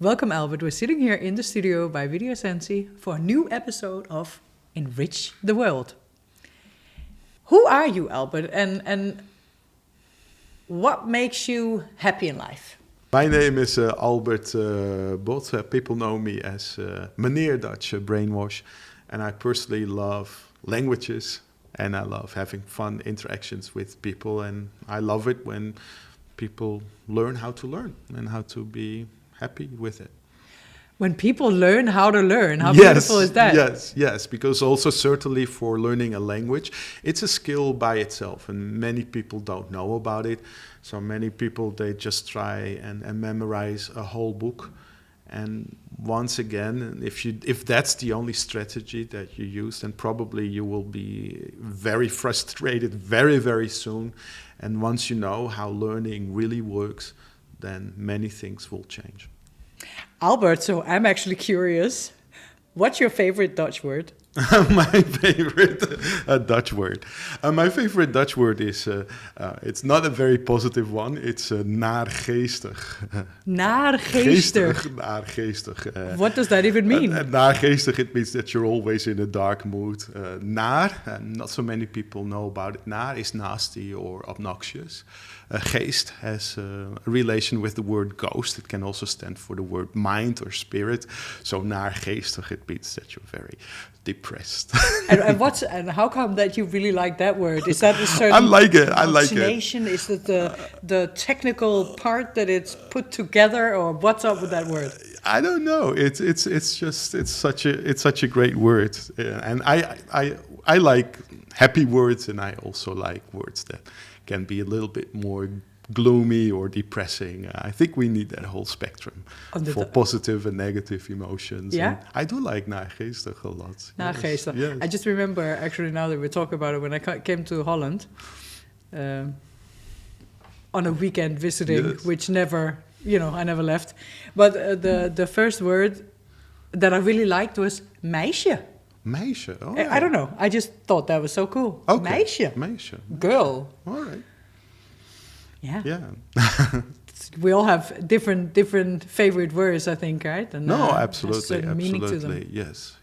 Welcome, Albert. We're sitting here in the studio by Video Sensi for a new episode of Enrich the World. Who are you, Albert, and what makes you happy in life? My name is Albert Bot. People know me as Meneer Dutch Brainwash, and I personally love languages and I love having fun interactions with people, and I love it when people learn how to learn and how to be happy with it. When people learn how to learn, how beautiful is that? Yes, because also certainly for learning a language, it's a skill by itself, and many people don't know about it. So many people, they just try and memorize a whole book. And once again, if that's the only strategy that you use, then probably you will be very frustrated very, very soon. And once you know how learning really works, then many things will change. Albert, so I'm actually curious. What's your favorite Dutch word? My favorite Dutch word. My favorite Dutch word is, it's not a very positive one, it's naargeestig. Naargeestig? Naargeestig. What does that even mean? Naargeestig, it means that you're always in a dark mood. Not so many people know about it. Naar is nasty or obnoxious. Geest has a relation with the word ghost. It can also stand for the word mind or spirit. So naargeestig, it means that you're very depressed. and how come that you really like that word? Is that a certain I like it. Is it the technical part that it's put together, or what's up with that word? I don't know. It's such a great word, and I like happy words, and I also like words that can be a little bit more gloomy or depressing. I think we need that whole spectrum for positive and negative emotions. Yeah, and I do like naargeestig a lot. Naargeestig. Yes. I just remember, actually, now that we're talking about it, when I came to Holland on a weekend visiting, which never, I never left. But the first word that I really liked was meisje. Meisje. Oh, I don't know. I just thought that was so cool. Okay. Meisje. Girl. All right. Yeah. We all have different favorite words, I think, right? And, absolutely. Meaning to them. Yes.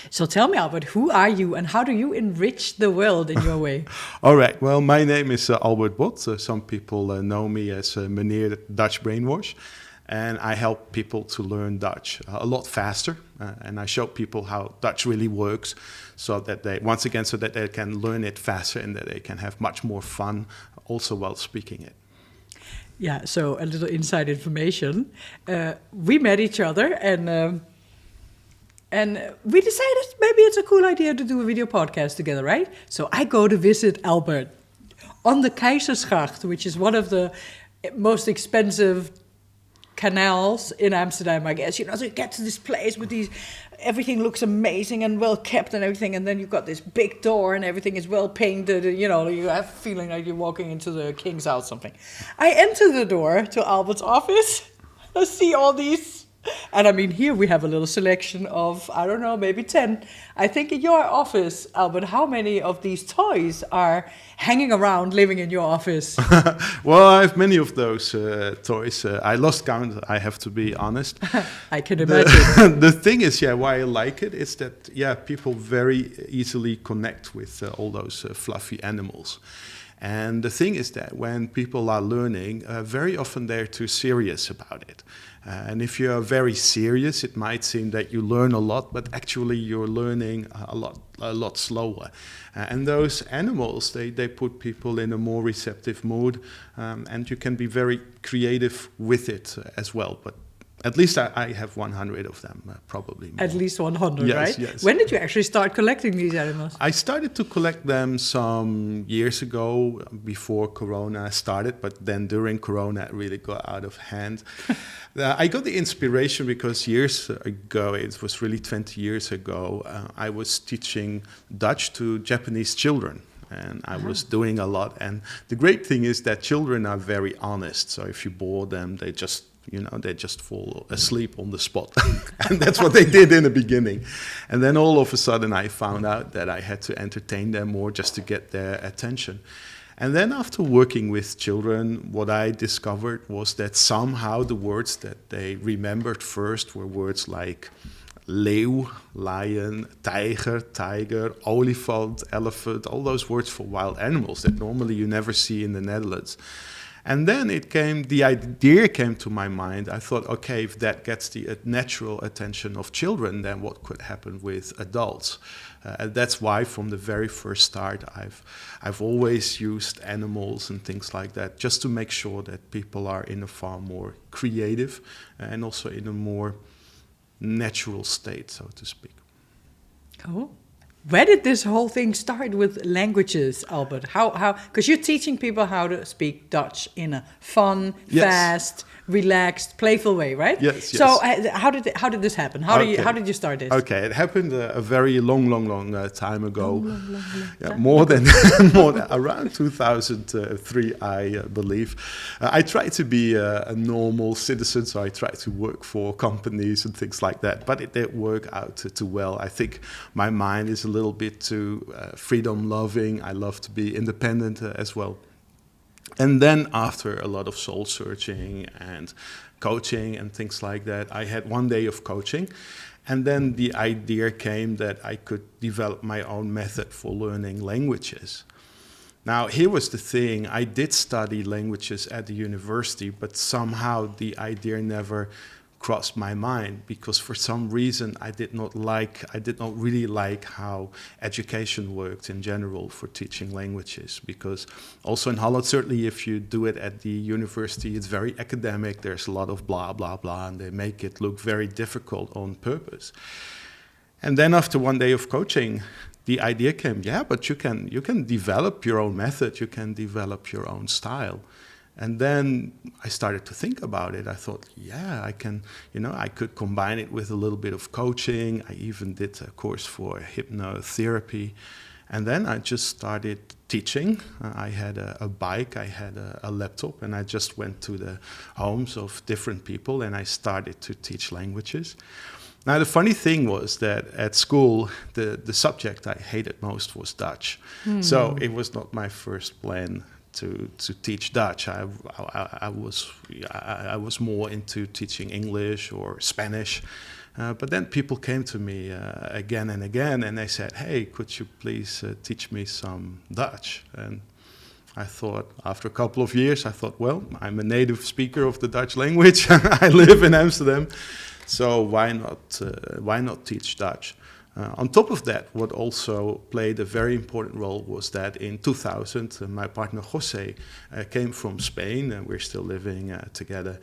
So tell me, Albert, who are you and how do you enrich the world in your way? All right. Well, my name is Albert Bot. Some people know me as Meneer Dutch Brainwash. And I help people to learn Dutch a lot faster. And I show people how Dutch really works so that they can learn it faster and that they can have much more fun also while speaking it. Yeah, so a little inside information. We met each other and we decided maybe it's a cool idea to do a video podcast together, right? So I go to visit Albert on the Keizersgracht, which is one of the most expensive canals in Amsterdam, I guess. So you get to this place with everything looks amazing and well kept and everything, and then you've got this big door and everything is well painted, you have a feeling like you're walking into the king's house or something. I enter the door to Albert's office. I see all these, and I mean, here we have a little selection of, I don't know, maybe 10. I think in your office, Albert, how many of these toys are hanging around, living in your office? Well, I have many of those toys. I lost count, I have to be honest. I can imagine. The thing is, why I like it is that, people very easily connect with all those fluffy animals. And the thing is that when people are learning, very often they're too serious about it. And if you're very serious, it might seem that you learn a lot, but actually you're learning a lot slower. And those animals, they put people in a more receptive mood, and you can be very creative with it as well. But at least I have 100 of them, probably more. At least 100, right? Yes. When did you actually start collecting these animals? I started to collect them some years ago, before Corona started, but then during Corona it really got out of hand. I got the inspiration because years ago, it was really 20 years ago, I was teaching Dutch to Japanese children. And I was doing a lot. And the great thing is that children are very honest. So if you bore them, they just fall asleep on the spot. And that's what they did in the beginning. And then all of a sudden I found out that I had to entertain them more just to get their attention. And then after working with children, what I discovered was that somehow the words that they remembered first were words like leeuw, lion, tiger, olifant, elephant, all those words for wild animals that normally you never see in the Netherlands. And then the idea came to my mind. I thought, okay, if that gets the natural attention of children, then what could happen with adults? And that's why from the very first start, I've always used animals and things like that, just to make sure that people are in a far more creative and also in a more natural state, so to speak. Cool. Where did this whole thing start with languages, Albert? How? Because you're teaching people how to speak Dutch in a fun, fast, relaxed, playful way, right? Yes. So how did this happen? How did you start this? Okay, it happened a very long time ago. Long more than around 2003, I believe. I tried to be a normal citizen, so I tried to work for companies and things like that. But it didn't work out too well. I think my mind is a little bit too freedom-loving. I love to be independent as well. And then after a lot of soul searching and coaching and things like that, I had one day of coaching. And then the idea came that I could develop my own method for learning languages. Now, here was the thing. I did study languages at the university, but somehow the idea never crossed my mind, because for some reason I did not really like how education worked in general for teaching languages. Because also in Holland, certainly if you do it at the university, it's very academic. There's a lot of blah, blah, blah, and they make it look very difficult on purpose. And then after one day of coaching, the idea came, but you can develop your own method, you can develop your own style. And then I started to think about it. I thought, I can, I could combine it with a little bit of coaching. I even did a course for hypnotherapy. And then I just started teaching. I had a bike, I had a laptop, and I just went to the homes of different people and I started to teach languages. Now, the funny thing was that at school, the subject I hated most was Dutch. So it was not my first plan to teach Dutch. I was more into teaching English or Spanish. But then people came to me again and again, and they said, hey, could you please teach me some Dutch? And I thought, after a couple of years, well, I'm a native speaker of the Dutch language. I live in Amsterdam. So why not teach Dutch? On top of that, what also played a very important role was that in 2000, my partner Jose came from Spain, and we're still living together.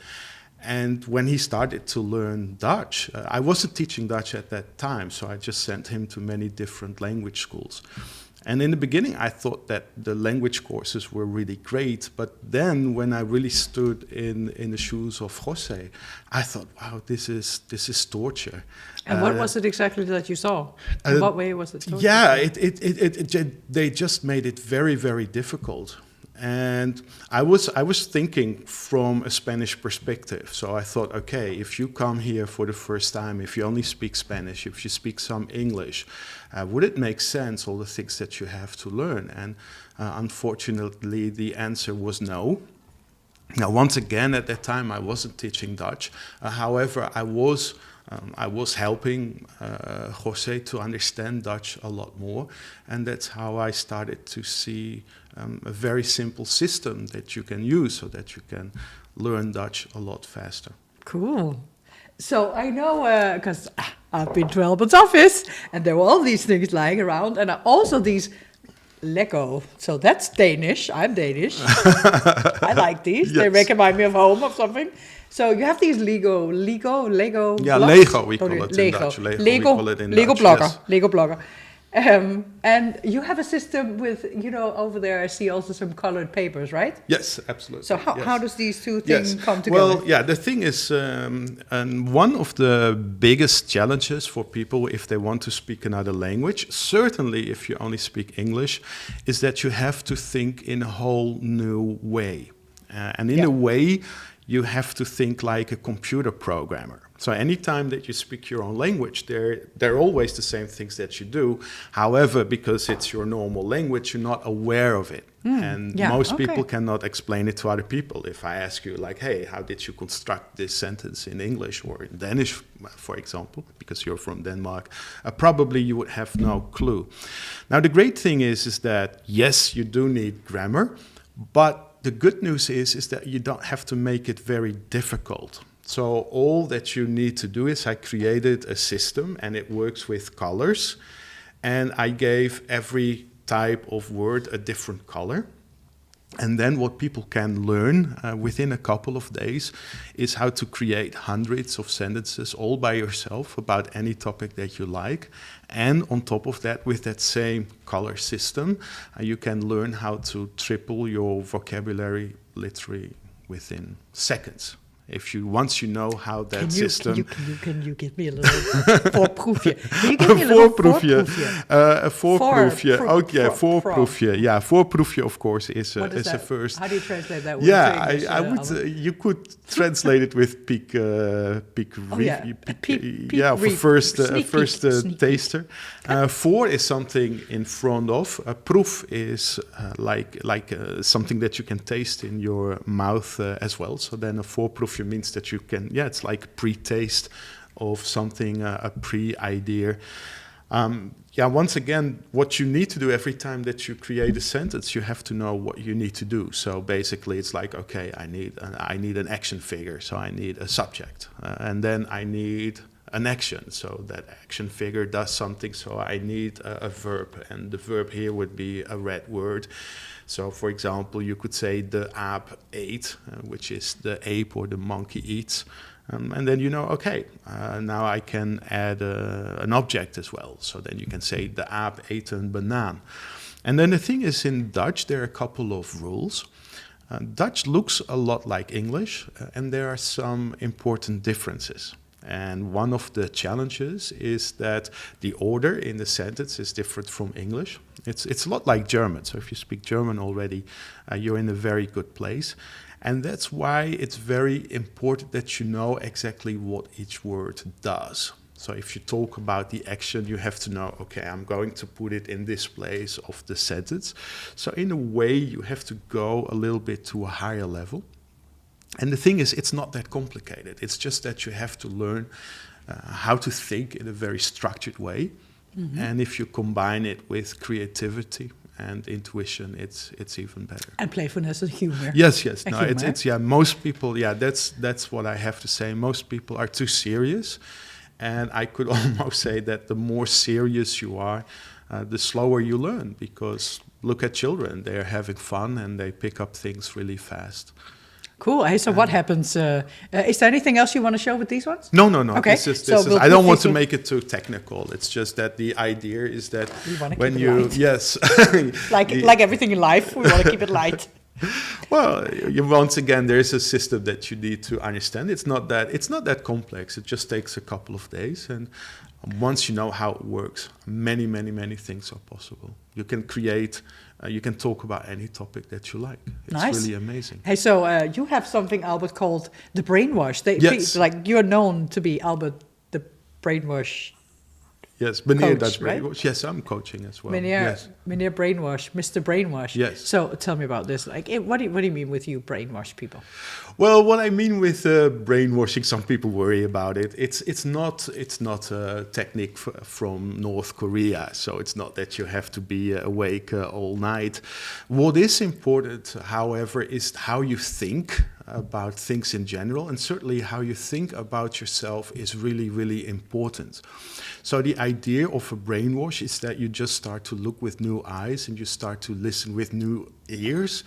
And when he started to learn Dutch, I wasn't teaching Dutch at that time, so I just sent him to many different language schools. And in the beginning, I thought that the language courses were really great. But then when I really stood in the shoes of Jose, I thought, wow, this is torture. And what was it exactly that you saw? In what way was it torture? Yeah, they just made it very, very difficult. And I was thinking from a Spanish perspective. So I thought, okay, if you come here for the first time, if you only speak Spanish, if you speak some English, would it make sense, all the things that you have to learn? And unfortunately, the answer was no. Now, once again, at that time, I wasn't teaching Dutch. However, I was helping Jose to understand Dutch a lot more. And that's how I started to see a very simple system that you can use so that you can learn Dutch a lot faster. Cool. So I know, because I've been to Albert's office, and there were all these things lying around, and also these Lego. So that's Danish. I'm Danish. I like these. Yes. They remind me of home or something. So you have these Lego. Yeah, blocks? Lego we call it in Dutch. Lego we call it in Lego Dutch, blogger. yes. Lego blogger. And you have a system with, over there I see also some colored papers, right? Yes, absolutely. So how does these two things come together? Well, yeah, the thing is, and one of the biggest challenges for people if they want to speak another language, certainly if you only speak English, is that you have to think in a whole new way. And in a way, you have to think like a computer programmer. So anytime that you speak your own language, they're always the same things that you do. However, because it's your normal language, you're not aware of it. And most people cannot explain it to other people. If I ask you, like, hey, how did you construct this sentence in English or in Danish, for example, because you're from Denmark, probably you would have no clue. Now, the great thing is that, yes, you do need grammar, but the good news is that you don't have to make it very difficult. So all that you need to do is I created a system and it works with colors. And I gave every type of word a different color. And then what people can learn within a couple of days is how to create hundreds of sentences all by yourself about any topic that you like. And on top of that, with that same color system, you can learn how to triple your vocabulary literally within seconds. Once you know how that system... Can you give me a little voorproefje? Can you give me a little voorproefje? A voorproefje. Okay, voorproefje. Yeah, voorproefje, of course, is a first... How do you translate that word? Yeah, I would... you could translate it with peak review. For first taster. Voor is something in front of. Proef is like something that you can taste in your mouth as well. So then a voorproefje means that you can, it's like a pre-taste of something, a pre-idea. Once again, what you need to do every time that you create a sentence, you have to know what you need to do. So basically, it's like, okay, I need an action figure, so I need a subject, and then I need an action, so that action figure does something, so I need a verb, and the verb here would be a red word. So, for example, you could say the ape ate, which is the ape or the monkey eats. And then now I can add an object as well. So then you can say the ape ate a banaan. And then the thing is, in Dutch, there are a couple of rules. Dutch looks a lot like English, and there are some important differences. And one of the challenges is that the order in the sentence is different from English. It's a lot like German. So if you speak German already, you're in a very good place. And that's why it's very important that you know exactly what each word does. So if you talk about the action, you have to know, okay, I'm going to put it in this place of the sentence. So in a way, you have to go a little bit to a higher level. And the thing is, it's not that complicated. It's just that you have to learn how to think in a very structured way. Mm-hmm. And if you combine it with creativity and intuition, it's even better. And playfulness and humor. Yes. No, humor. It's most people. That's what I have to say. Most people are too serious, and I could almost say that the more serious you are, the slower you learn. Because look at children; they are having fun and they pick up things really fast. Cool. Hey, so what happens? Is there anything else you want to show with these ones? No. Okay. I don't want to make it too technical. It's just that the idea is that when you like everything in life, we want to keep it light. Well, once again, there is a system that you need to understand. It's not that complex. It just takes a couple of days, and once you know how it works, many things are possible. You can create. You can talk about any topic that you like. It's really amazing. Hey, so you have something, Albert, called the Brainwash. Yes. You're known to be Albert the Brainwash. Yes, Meneer Dutch right? Brainwash. Yes, I'm coaching as well. Meneer Brainwash, Mr. Brainwash. Yes. So tell me about this. What do you mean with you brainwash people? Well, what I mean with brainwashing, some people worry about it. It's not a technique from North Korea. So it's not that you have to be awake all night. What is important, however, is how you think about things in general, and certainly how you think about yourself is really important. So the idea of a brainwash is that you just start to look with new eyes and you start to listen with new ears,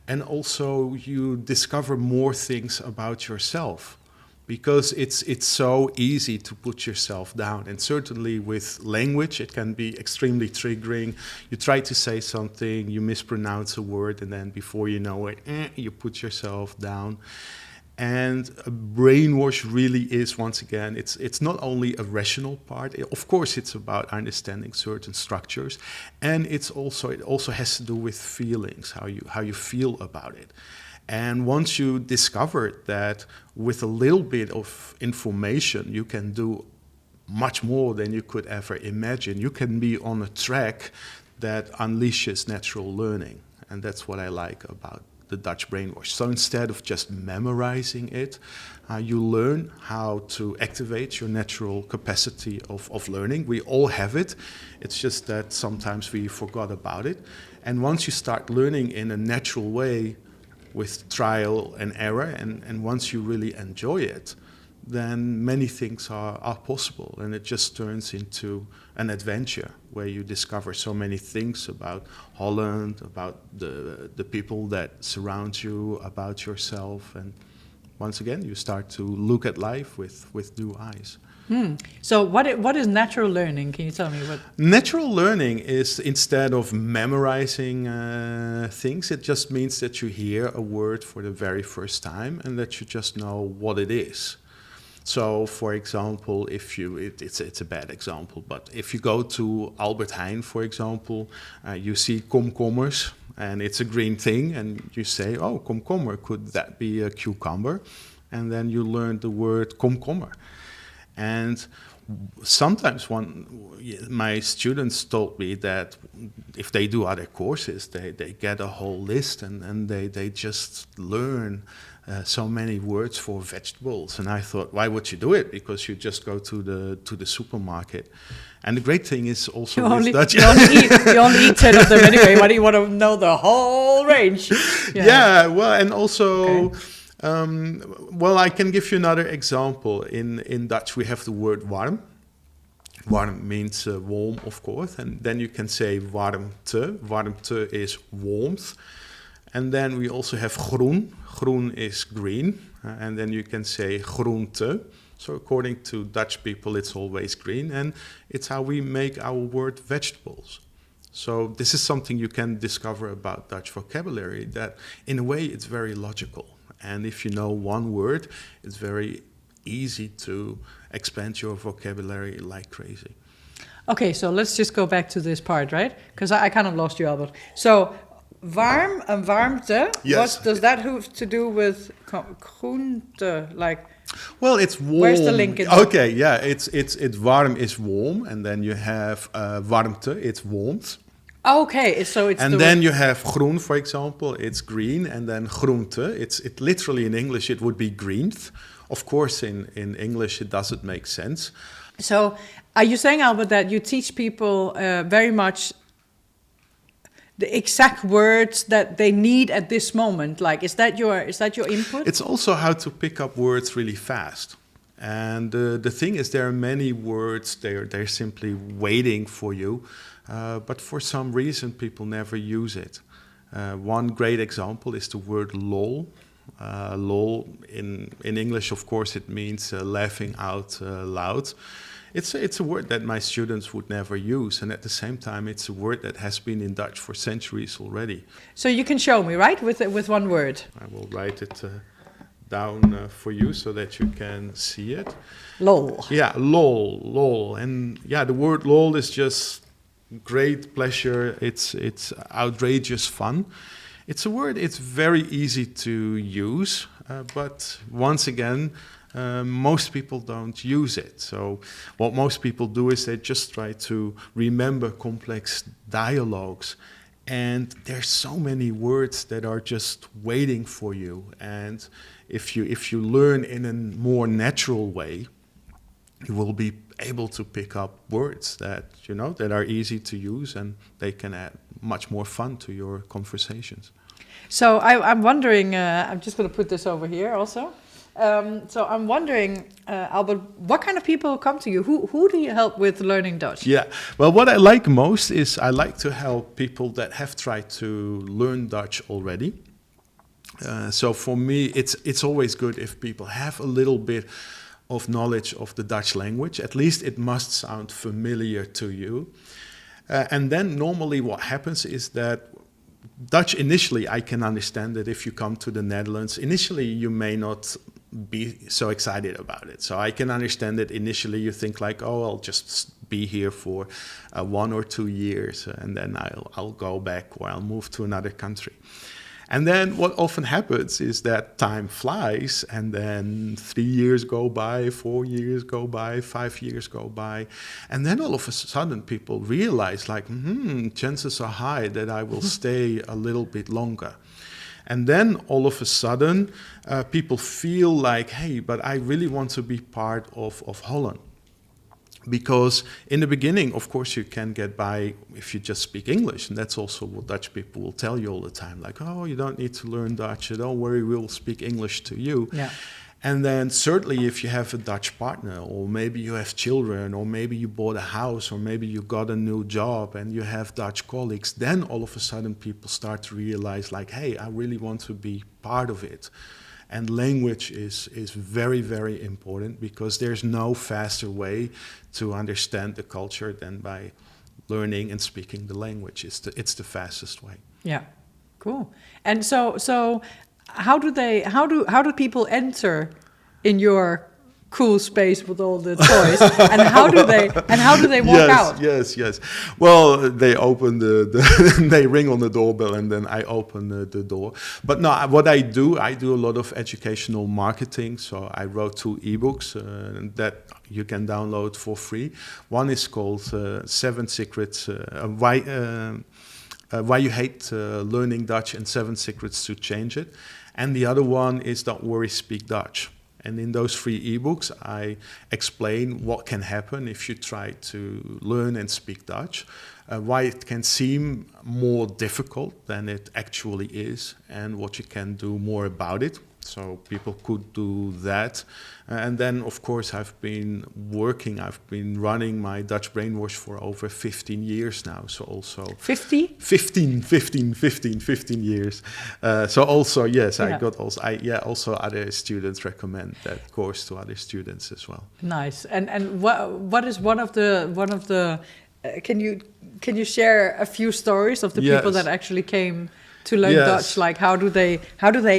and also you discover more things about yourself, because it's so easy to put yourself down. And certainly with language, it can be extremely triggering. You try to say something, you mispronounce a word, and then before you know it, you put yourself down. And a brainwash really is, once again, it's not only a rational part. Of course, it's about understanding certain structures, and it also has to do with feelings, how you feel about it. And once you discover that with a little bit of information, you can do much more than you could ever imagine. You can be on a track that unleashes natural learning. And that's what I like about the Dutch Brainwash. So instead of just memorizing it, you learn how to activate your natural capacity of learning. We all have it. It's just that sometimes we forgot about it. And once you start learning in a natural way with trial and error, and once you really enjoy it, then many things are possible, and it just turns into an adventure where you discover so many things about Holland, about the people that surround you, about yourself, and once again you start to look at life with new eyes. So what is natural learning? Can you tell me what? Natural learning is, instead of memorizing things, it just means that you hear a word for the very first time and that you just know what it is. So, for example, it's a bad example, but if you go to Albert Heijn, for example, you see komkommers, and it's a green thing, and you say, oh, komkommer, could that be a cucumber? And then you learn the word komkommer. And sometimes my students told me that if they do other courses, they get a whole list and they just learn so many words for vegetables. And I thought, why would you do it? Because you just go to the supermarket. And the great thing is also You only Dutch. eat 10 of them anyway. Why do you want to know the whole range? Yeah, well, and also... Okay. Well, I can give you another example. In Dutch, we have the word warm. Warm means warm, of course. And then you can say warmte. Warmte is warmth. And then we also have groen. Groen is green. And then you can say groente. So according to Dutch people, it's always green. And it's how we make our word vegetables. So this is something you can discover about Dutch vocabulary, that in a way it's very logical. And if you know one word, it's very easy to expand your vocabulary like crazy. Okay, so let's just go back to this part, right? Because I kind of lost you, Albert. So, warm and warmte, yes. What does that have to do with groente? Like, well, it's warm. Where's the link in Okay, yeah, it's warm is warm, and then you have warmte, it's warmth. Okay, so it's and then you have groen, for example, it's green, and then groente, it literally in English it would be greenth. Of course, in English it doesn't make sense. So, are you saying, Albert, that you teach people very much the exact words that they need at this moment? Like, is that your input? It's also how to pick up words really fast. And the thing is, there are many words, they're simply waiting for you. But for some reason, people never use it. One great example is the word lol. Lol, in English, of course, it means laughing out loud. It's a word that my students would never use. And at the same time, it's a word that has been in Dutch for centuries already. So you can show me, right, with one word? I will write it down for you so that you can see it. Lol. Yeah, lol. And yeah, the word lol is just... great pleasure, it's outrageous fun. It's a word, it's very easy to use, but once again, most people don't use it. So what most people do is they just try to remember complex dialogues, and there's so many words that are just waiting for you. And if you learn in a more natural way, you will be able to pick up words that are easy to use, and they can add much more fun to your conversations. So I'm wondering, I'm just going to put this over here also. So I'm wondering, Albert, what kind of people come to you? Who do you help with learning Dutch? Yeah, well, what I like most is I like to help people that have tried to learn Dutch already. So for me, it's always good if people have a little bit of knowledge of the Dutch language. At least it must sound familiar to you. And then normally what happens is that Dutch initially, I can understand that if you come to the Netherlands, initially you may not be so excited about it. So I can understand that initially you think like, oh, I'll just be here for 1 or 2 years and then I'll go back or I'll move to another country. And then what often happens is that time flies, and then 3 years go by, 4 years go by, 5 years go by. And then all of a sudden people realize like, chances are high that I will stay a little bit longer. And then all of a sudden people feel like, hey, but I really want to be part of Holland. Because in the beginning, of course, you can get by if you just speak English. And that's also what Dutch people will tell you all the time. Like, oh, you don't need to learn Dutch. Don't worry, we'll speak English to you. Yeah. And then certainly if you have a Dutch partner, or maybe you have children, or maybe you bought a house, or maybe you got a new job and you have Dutch colleagues, then all of a sudden people start to realize like, hey, I really want to be part of it. And language is very, very important, because there's no faster way to understand the culture than by learning and speaking the language. It's the fastest way. Yeah, cool. And so how do people enter in your cool space with all the toys, and how do they walk out? Yes. Well, they open they ring on the doorbell, and then I open the door. But no, what I do a lot of educational marketing. So I wrote 2 ebooks that you can download for free. One is called 7 Secrets Why You Hate Learning Dutch and 7 Secrets to Change It. And the other one is Don't Worry, Speak Dutch. And in those 3 ebooks, I explain what can happen if you try to learn and speak Dutch, why it can seem more difficult than it actually is, and what you can do more about it. So people could do that. And then, of course, I've been running my Dutch Brainwash for over 15 years now. So also 50? 15 years. So also, yes, Yeah. Also other students recommend that course to other students as well. Nice. And what is one of the can you share a few stories of the people that actually came to learn Dutch? Like how do they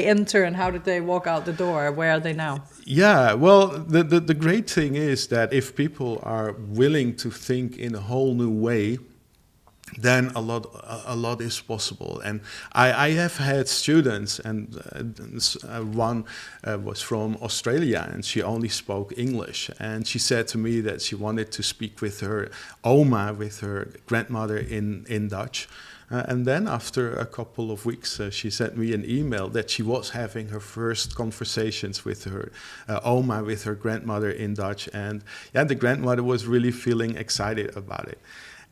enter, and how did they walk out the door? Where are they now? Yeah, well, the great thing is that if people are willing to think in a whole new way, then a lot is possible. And I have had students, and one was from Australia, and she only spoke English. And she said to me that she wanted to speak with her oma, with her grandmother in Dutch. And then after a couple of weeks, she sent me an email that she was having her first conversations with her oma, with her grandmother in Dutch. And yeah, the grandmother was really feeling excited about it.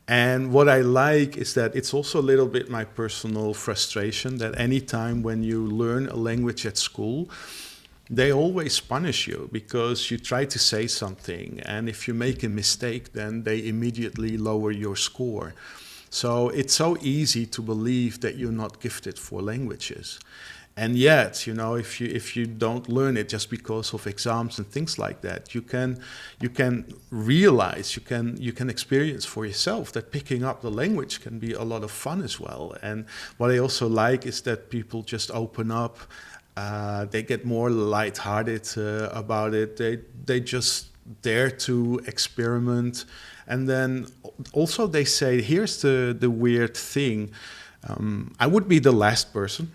And what I like is that it's also a little bit my personal frustration that anytime when you learn a language at school, they always punish you because you try to say something. And if you make a mistake, then they immediately lower your score. So it's so easy to believe that you're not gifted for languages. And yet, if you don't learn it just because of exams and things like that, you can realize, you can experience for yourself that picking up the language can be a lot of fun as well. And what I also like is that people just open up, they get more lighthearted about it. They just dare to experiment. And then also they say, here's the weird thing. I would be the last person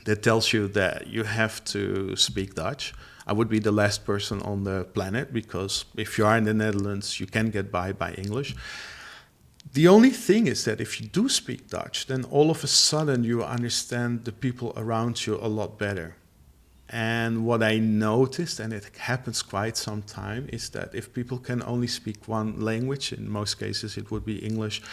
that tells you that you have to speak Dutch. I would be the last person on the planet, because if you are in the Netherlands, you can get by English. The only thing is that if you do speak Dutch, then all of a sudden you understand the people around you a lot better. And what I noticed, and it happens quite some time, is that if people can only speak one language, in most cases it would be English,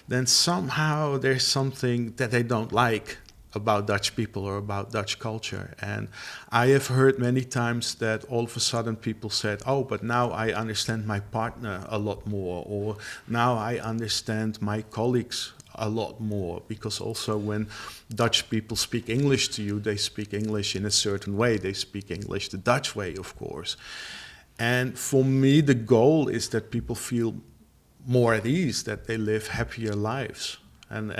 then somehow there's something that they don't like about Dutch people or about Dutch culture. And I have heard many times that all of a sudden people said, oh, but now I understand my partner a lot more, or now I understand my colleagues a lot more, because also when Dutch people speak English to you, they speak English in a certain way. They speak English the Dutch way, of course. And for me, the goal is that people feel more at ease, that they live happier lives, and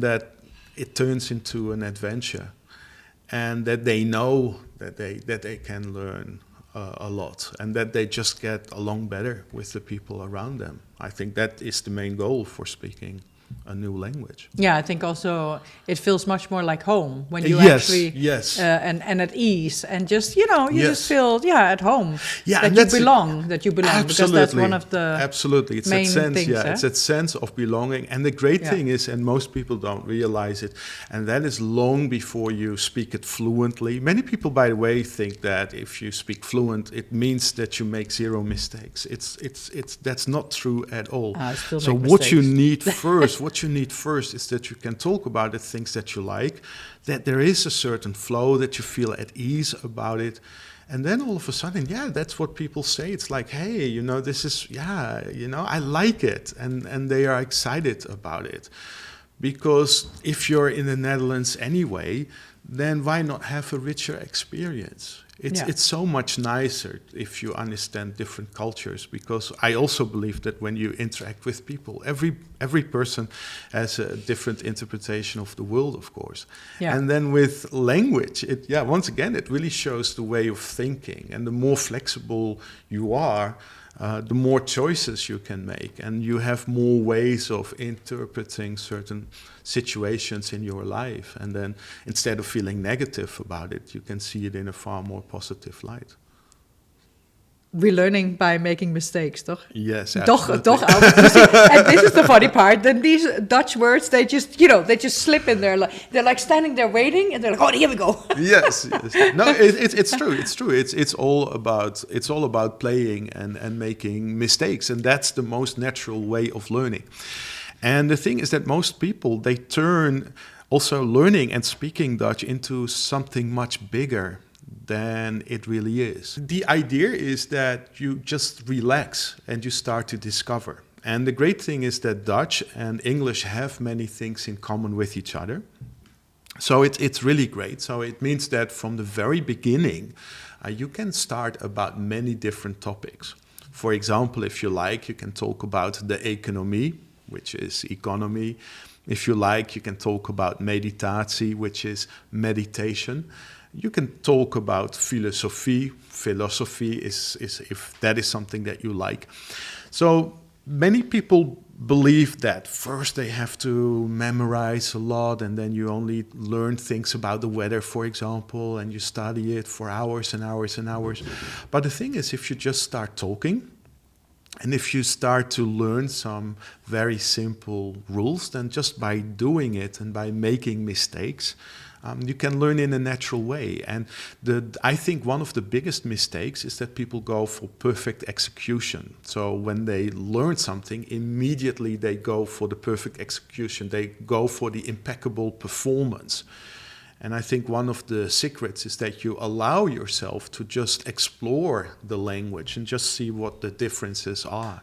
that it turns into an adventure, and that they know that they can learn a lot, and that they just get along better with the people around them. I think that is the main goal for speaking. a new language. Yeah, I think also it feels much more like home when you Yes, actually yes. And at ease, and just you Yes. just feel at home. Yeah, that and you that's belong, because that's one of the absolutely. It's main that sense, things. it's that sense of belonging. And the great Yeah. thing is, and most people don't realize it, and that is long before you speak it fluently. Many people, by the way, think that if you speak fluent, it means that you make zero mistakes. It's that's not true at all. I still So make what you mistakes. what you need first is that you can talk about the things that you like, that there is a certain flow, that you feel at ease about it. And then all of a sudden, that's what people say. It's like, hey, this is, I like it. And they are excited about it. Because if you're in the Netherlands anyway, then why not have a richer experience? It's so much nicer if you understand different cultures, because I also believe that when you interact with people, every person has a different interpretation of the world, of course. Yeah. And then with language, once again, it really shows the way of thinking. And the more flexible you are, the more choices you can make, and you have more ways of interpreting certain situations in your life. And then instead of feeling negative about it, you can see it in a far more positive light. We're learning by making mistakes, toch? Yes, Toch, absolutely. and this is the funny part. Then these Dutch words, they just slip in there. They're like standing there waiting, and they're like, oh, here we go. yes. No, it's true. It's true. It's all about playing and making mistakes, and that's the most natural way of learning. And the thing is that most people, they turn also learning and speaking Dutch into something much bigger than it really is. The idea is that you just relax and you start to discover. And the great thing is that Dutch and English have many things in common with each other. So it's really great. So it means that from the very beginning, you can start about many different topics. For example, if you like, you can talk about the economie, which is economy. If you like, you can talk about meditatie, which is meditation. You can talk about philosophy. Philosophy is if that is something that you like. So many people believe that first they have to memorize a lot, and then you only learn things about the weather, for example, and you study it for hours and hours and hours. But the thing is, if you just start talking, and if you start to learn some very simple rules, then just by doing it and by making mistakes, you can learn in a natural way. And I think one of the biggest mistakes is that people go for perfect execution. So when they learn something, immediately they go for the perfect execution. They go for the impeccable performance. And I think one of the secrets is that you allow yourself to just explore the language and just see what the differences are.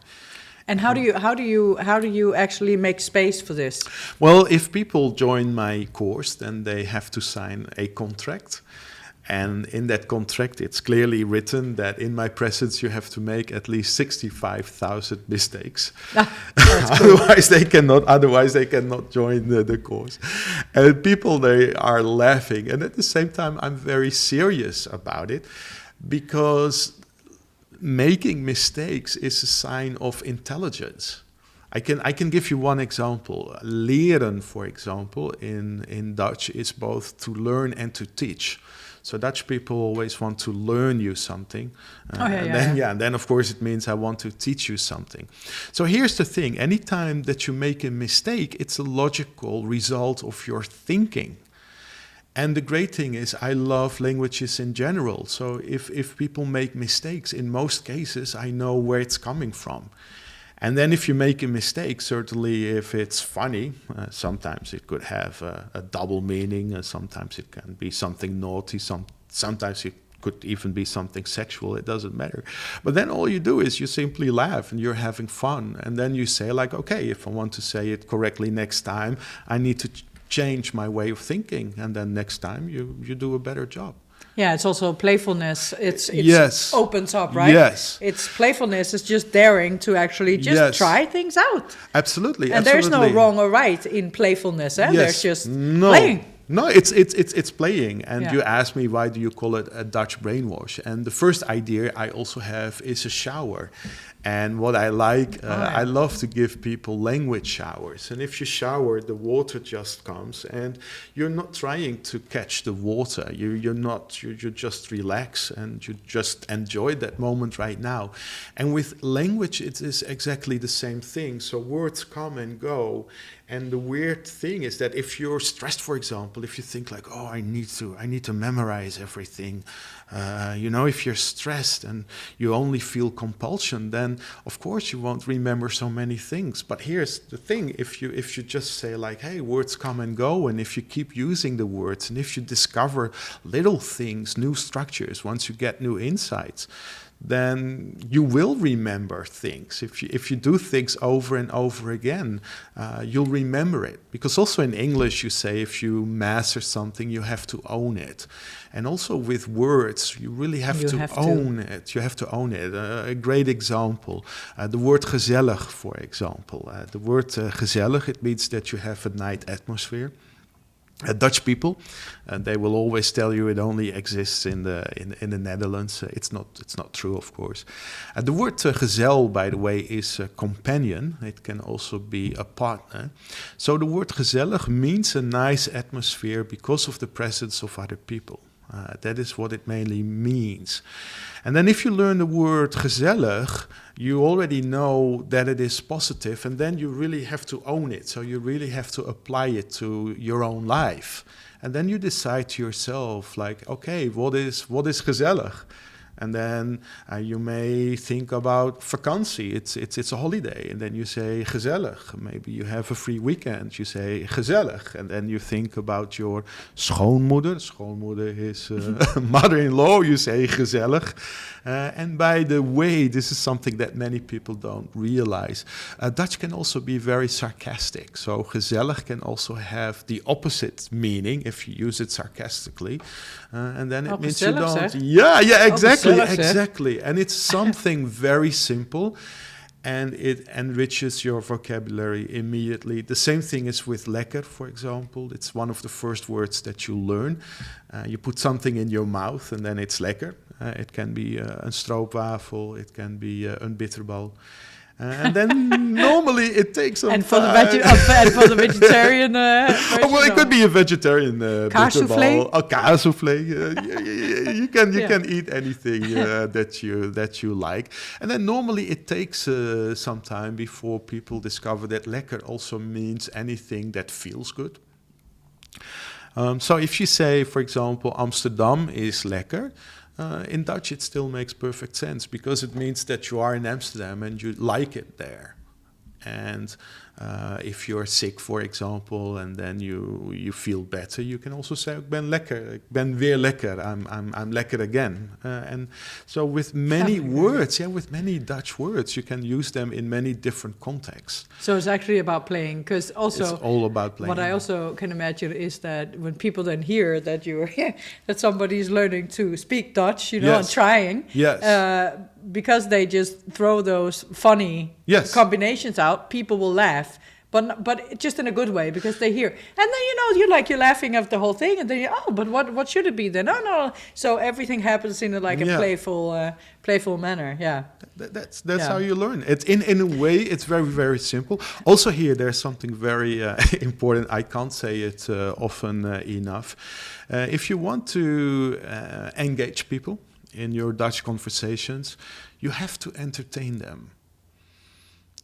And how do you actually make space for this? Well, if people join my course, then they have to sign a contract. And in that contract, it's clearly written that in my presence, you have to make at least 65,000 mistakes. Otherwise, they cannot join the course. And people, they are laughing. And at the same time, I'm very serious about it, because making mistakes is a sign of intelligence. I can give you one example. Leren, for example, in Dutch is both to learn and to teach. So Dutch people always want to learn you something. And then of course it means I want to teach you something. So here's the thing. Anytime that you make a mistake, it's a logical result of your thinking. And the great thing is I love languages in general. So if people make mistakes, in most cases, I know where it's coming from. And then if you make a mistake, certainly if it's funny, sometimes it could have a double meaning. Sometimes it can be something naughty. Sometimes it could even be something sexual. It doesn't matter. But then all you do is you simply laugh and you're having fun. And then you say like, okay, if I want to say it correctly next time, I need to change my way of thinking. And then next time you do a better job. Yeah, it's also playfulness. It yes. opens up, right? Yes. It's playfulness. It's just daring to actually just try things out. Absolutely. And there's no wrong or right in playfulness. Eh? Yes. There's just playing. No, it's playing. And you asked me, why do you call it a Dutch brainwash? And the first idea I also have is a shower. And what I like, I love to give people language showers. And if you shower, the water just comes, and you're not trying to catch the water. You just relax and you just enjoy that moment right now. And with language, it is exactly the same thing. So words come and go. And the weird thing is that if you're stressed, for example, if you think like, oh, I need to memorize everything, if you're stressed and you only feel compulsion, then of course you won't remember so many things. But here's the thing: if you just say like, hey, words come and go, and if you keep using the words, and if you discover little things, new structures, once you get new insights, then you will remember things. If you do things over and over again, you'll remember it. Because also in English you say if you master something, you have to own it. And also with words, you really have to own it. You have to own it. A great example, the word gezellig, for example. The word gezellig, it means that you have a nice atmosphere. Dutch people, they will always tell you it only exists in the Netherlands. It's not true, of course. The word gezel, by the way, is a companion. It can also be a partner. So the word gezellig means a nice atmosphere because of the presence of other people. That is what it mainly means. And then if you learn the word gezellig, you already know that it is positive, and then you really have to own it. So you really have to apply it to your own life. And then you decide to yourself, like, okay, what is gezellig? And then you may think about vakantie. It's a holiday. And then you say gezellig. Maybe you have a free weekend. You say gezellig. And then you think about your schoonmoeder. Schoonmoeder is mother-in-law. You say gezellig. And by the way, this is something that many people don't realize. Dutch can also be very sarcastic. So gezellig can also have the opposite meaning if you use it sarcastically. And then it means you don't... Yeah, exactly. And it's something very simple, and it enriches your vocabulary immediately. The same thing is with lekker, for example. It's one of the first words that you learn. You put something in your mouth, and then it's lekker. It can be een stroopwafel, it can be een bitterbal. And then normally it takes some and time. And for the vegetarian version, well, it could be a vegetarian kaassoufflé. A kaassoufflé. You can eat anything that you like. And then normally it takes some time before people discover that lekker also means anything that feels good. So if you say, for example, Amsterdam is lekker, in Dutch, it still makes perfect sense because it means that you are in Amsterdam and you like it there. And if you're sick, for example, and then you feel better, you can also say, ik ben lekker, ik ben weer lekker, I'm lekker again. And so with many words, with many Dutch words, you can use them in many different contexts. So it's actually about playing, because also it's all about playing. What I also can imagine is that when people then hear that that somebody is learning to speak Dutch, and trying, because they just throw those funny combinations out, people will laugh. But just in a good way, because they hear. And then, you're laughing at the whole thing. And then but what should it be then? Oh, no. So everything happens in a playful manner. Yeah. That's how you learn. It's in a way, it's very, very simple. Also here, there's something very important. I can't say it often enough. If you want to engage people in your Dutch conversations, you have to entertain them.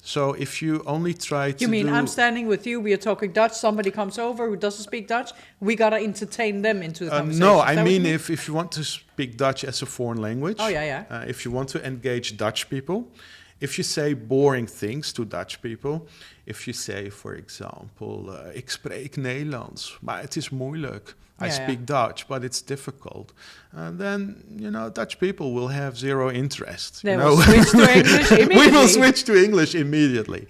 So if you only try to I'm standing with you, we are talking Dutch, somebody comes over who doesn't speak Dutch, we got to entertain them into the conversation. No, I mean if you want to speak Dutch as a foreign language, if you want to engage Dutch people, if you say boring things to Dutch people, if you say, for example, ik spreek Nederlands, maar het is moeilijk. I speak Dutch, but it's difficult. And then, Dutch people will have zero interest. They will switch to English immediately. We will switch to English immediately.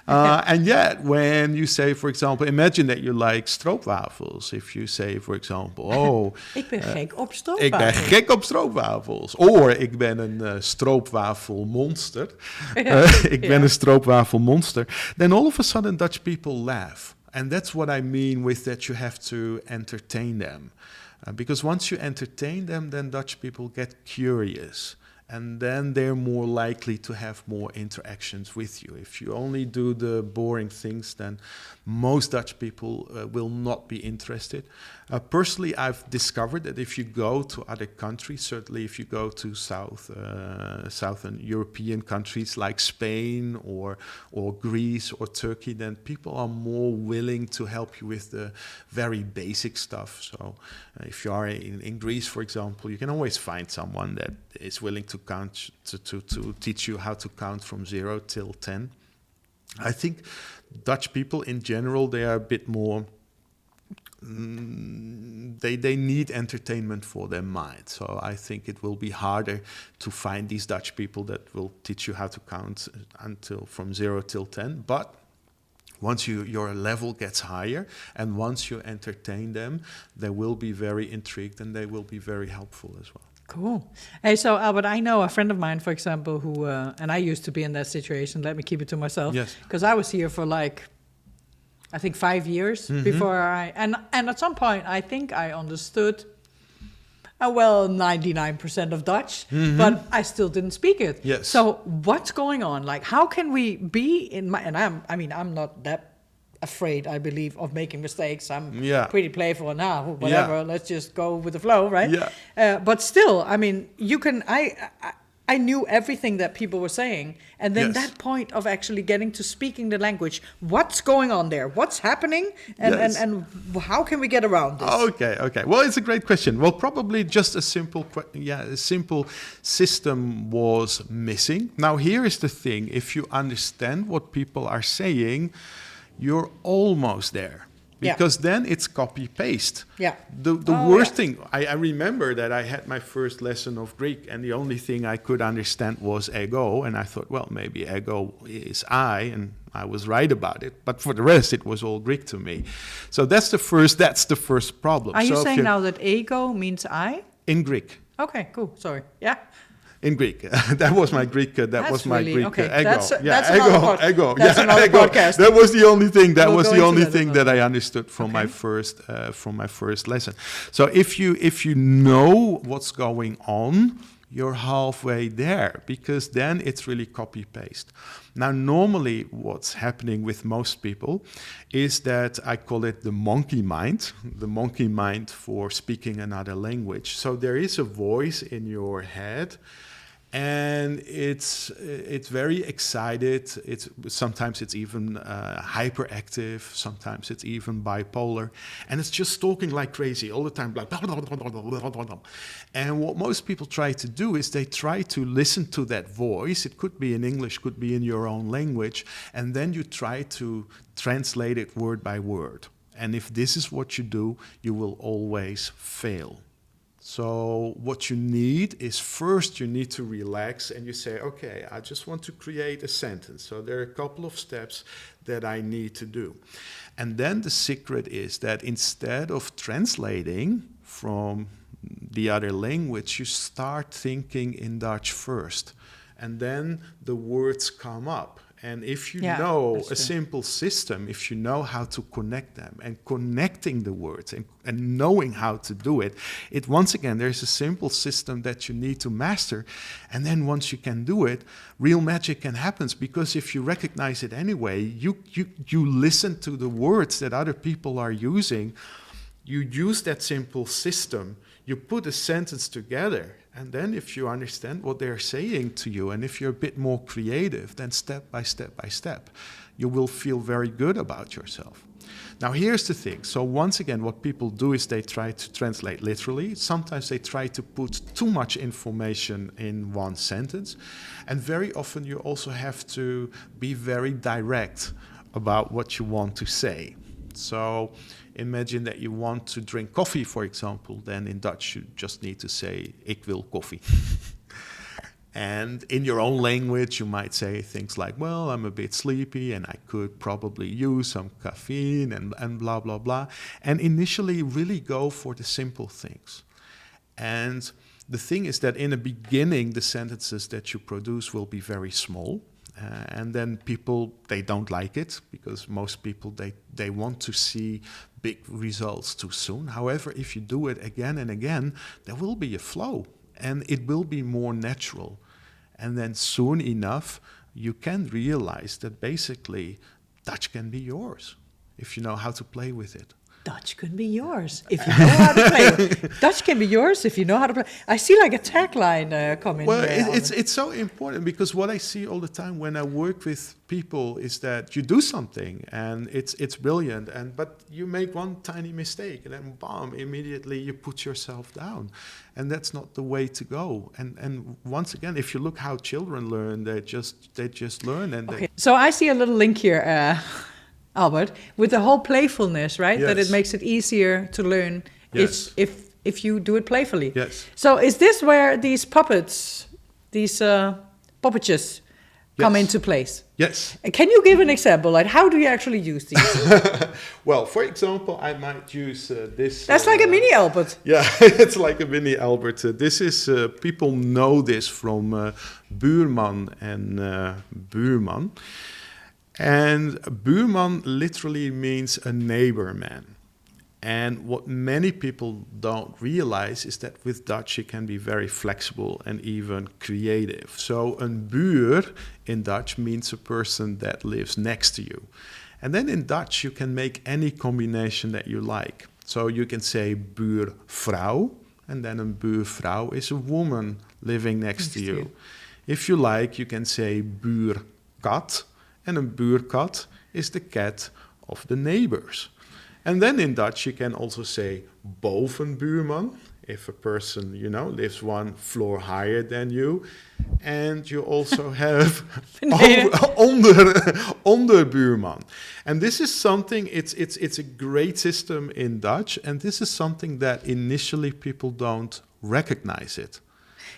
And yet, when you say, for example, imagine that you like stroopwafels. If you say, for example, ik ben gek op stroopwafels. Ik ben gek op stroopwafels. Or, ik ben een stroopwafelmonster. Ik ben een stroopwafelmonster. Then all of a sudden, Dutch people laugh. And that's what I mean with that you have to entertain them. Because once you entertain them, then Dutch people get curious. and then they're more likely to have more interactions with you. If you only do the boring things, then most Dutch people will not be interested. Personally, I've discovered that if you go to other countries, certainly if you go to Southern European countries like Spain or Greece or Turkey, then people are more willing to help you with the very basic stuff. So if you are in Greece, for example, you can always find someone that is willing to count to teach you how to count from 0 till 10. I think Dutch people in general, they are a bit more, they need entertainment for their mind. So I think it will be harder to find these Dutch people that will teach you how to count until from 0 till 10. But once your level gets higher and once you entertain them, they will be very intrigued and they will be very helpful as well. Cool. Hey, so Albert, I know a friend of mine, for example, who, and I used to be in that situation, let me keep it to myself. Yes. Because I was here for like, I think 5 years before and at some point I think I understood, 99% of Dutch, but I still didn't speak it. Yes. So what's going on? Like, how can we be I'm not that afraid, I believe, of making mistakes. I'm pretty playful now. Whatever, let's just go with the flow, right? Yeah. But still, I mean, you can. I knew everything that people were saying, and then that point of actually getting to speaking the language. What's going on there? What's happening? And how can we get around this? Okay. Well, it's a great question. Well, probably just a simple system was missing. Now, here is the thing: if you understand what people are saying, you're almost there, because then it's copy paste. Yeah. The worst thing, I remember that I had my first lesson of Greek and the only thing I could understand was ego, and I thought, well, maybe ego is I, and I was right about it. But for the rest, it was all Greek to me. So that's the first problem. Are you saying now that ego means I? In Greek. Okay, cool. Sorry. Yeah. In Greek, that was my Greek. That was my Greek okay. ego. That's Ego. That's another ego. podcast. That was the only thing. That We'll was go the into only that thing as that well. I understood from my first lesson. So if you know what's going on, you're halfway there, because then it's really copy paste. Now, normally what's happening with most people is that I call it the monkey mind for speaking another language. So there is a voice in your head, and it's very excited. Sometimes it's even hyperactive. Sometimes it's even bipolar, and it's just talking like crazy all the time. Like blah, blah, blah, blah, blah, blah, blah. And what most people try to do is they try to listen to that voice. It could be in English, could be in your own language, and then you try to translate it word by word. And if this is what you do, you will always fail. So what you need is, first you need to relax and you say, okay, I just want to create a sentence. So there are a couple of steps that I need to do. And then the secret is that instead of translating from the other language, you start thinking in Dutch first. And then the words come up. And if you know a simple system, if you know how to connect them and connecting the words and knowing how to do it, once again, there's a simple system that you need to master. And then once you can do it, real magic can happen, because if you recognize it anyway, you listen to the words that other people are using, you use that simple system, you put a sentence together. And then if you understand what they're saying to you, and if you're a bit more creative, then step by step, you will feel very good about yourself. Now, here's the thing. So once again, what people do is they try to translate literally. Sometimes they try to put too much information in one sentence. And very often you also have to be very direct about what you want to say. So imagine that you want to drink coffee, for example. Then in Dutch, you just need to say, ik wil koffie. And in your own language, you might say things like, well, I'm a bit sleepy and I could probably use some caffeine and blah, blah, blah. And initially really go for the simple things. And the thing is that in the beginning, the sentences that you produce will be very small. And then people, they don't like it, because most people, they want to see big results too soon. However, if you do it again and again, there will be a flow. and it will be more natural. And then soon enough, you can realize that basically Dutch can be yours if you know how to play with it. Dutch can be yours if you know how to play. Dutch can be yours if you know how to play. I see like a tagline coming. Well, it's so important, because what I see all the time when I work with people is that you do something and it's brilliant, but you make one tiny mistake and then bam, immediately you put yourself down, and that's not the way to go. And once again, if you look how children learn, they just learn. And okay, so I see a little link here. Albert, with the whole playfulness, right? Yes. That it makes it easier to learn. Yes. If you do it playfully. Yes. So is this where these puppets, these puppetjes, come into place? Yes. Can you give an example? Like, how do you actually use these? Well, for example, I might use this. That's like a mini Albert. Yeah, it's like a mini Albert. This is, people know this from buurman and buurman. And buurman literally means a neighbor man. And what many people don't realize is that with Dutch you can be very flexible and even creative. So een buur in Dutch means a person that lives next to you. And then in Dutch you can make any combination that you like. So you can say buurvrouw, and then een buurvrouw is a woman living next to you. If you like, you can say buurkat, and een buurkat is the cat of the neighbors. And then in Dutch you can also say bovenbuurman, if a person, lives one floor higher than you. And you also have onderbuurman. And this is something, it's a great system in Dutch, and this is something that initially people don't recognize it.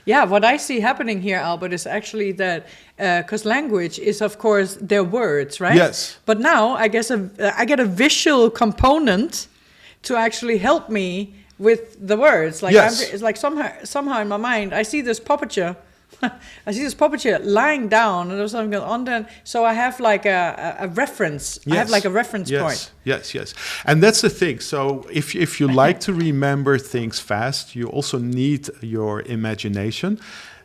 Yeah, what I see happening here, Albert, is actually that, because language is, of course, their words, right? Yes. But now I guess I get a visual component to actually help me with the words. Like, yes. it's like somehow in my mind, I see this puppetje. I see this puppetje lying down, and there's something on there. So I have like a reference. Yes. I have like a reference point. Yes. And that's the thing. So if you like to remember things fast, you also need your imagination.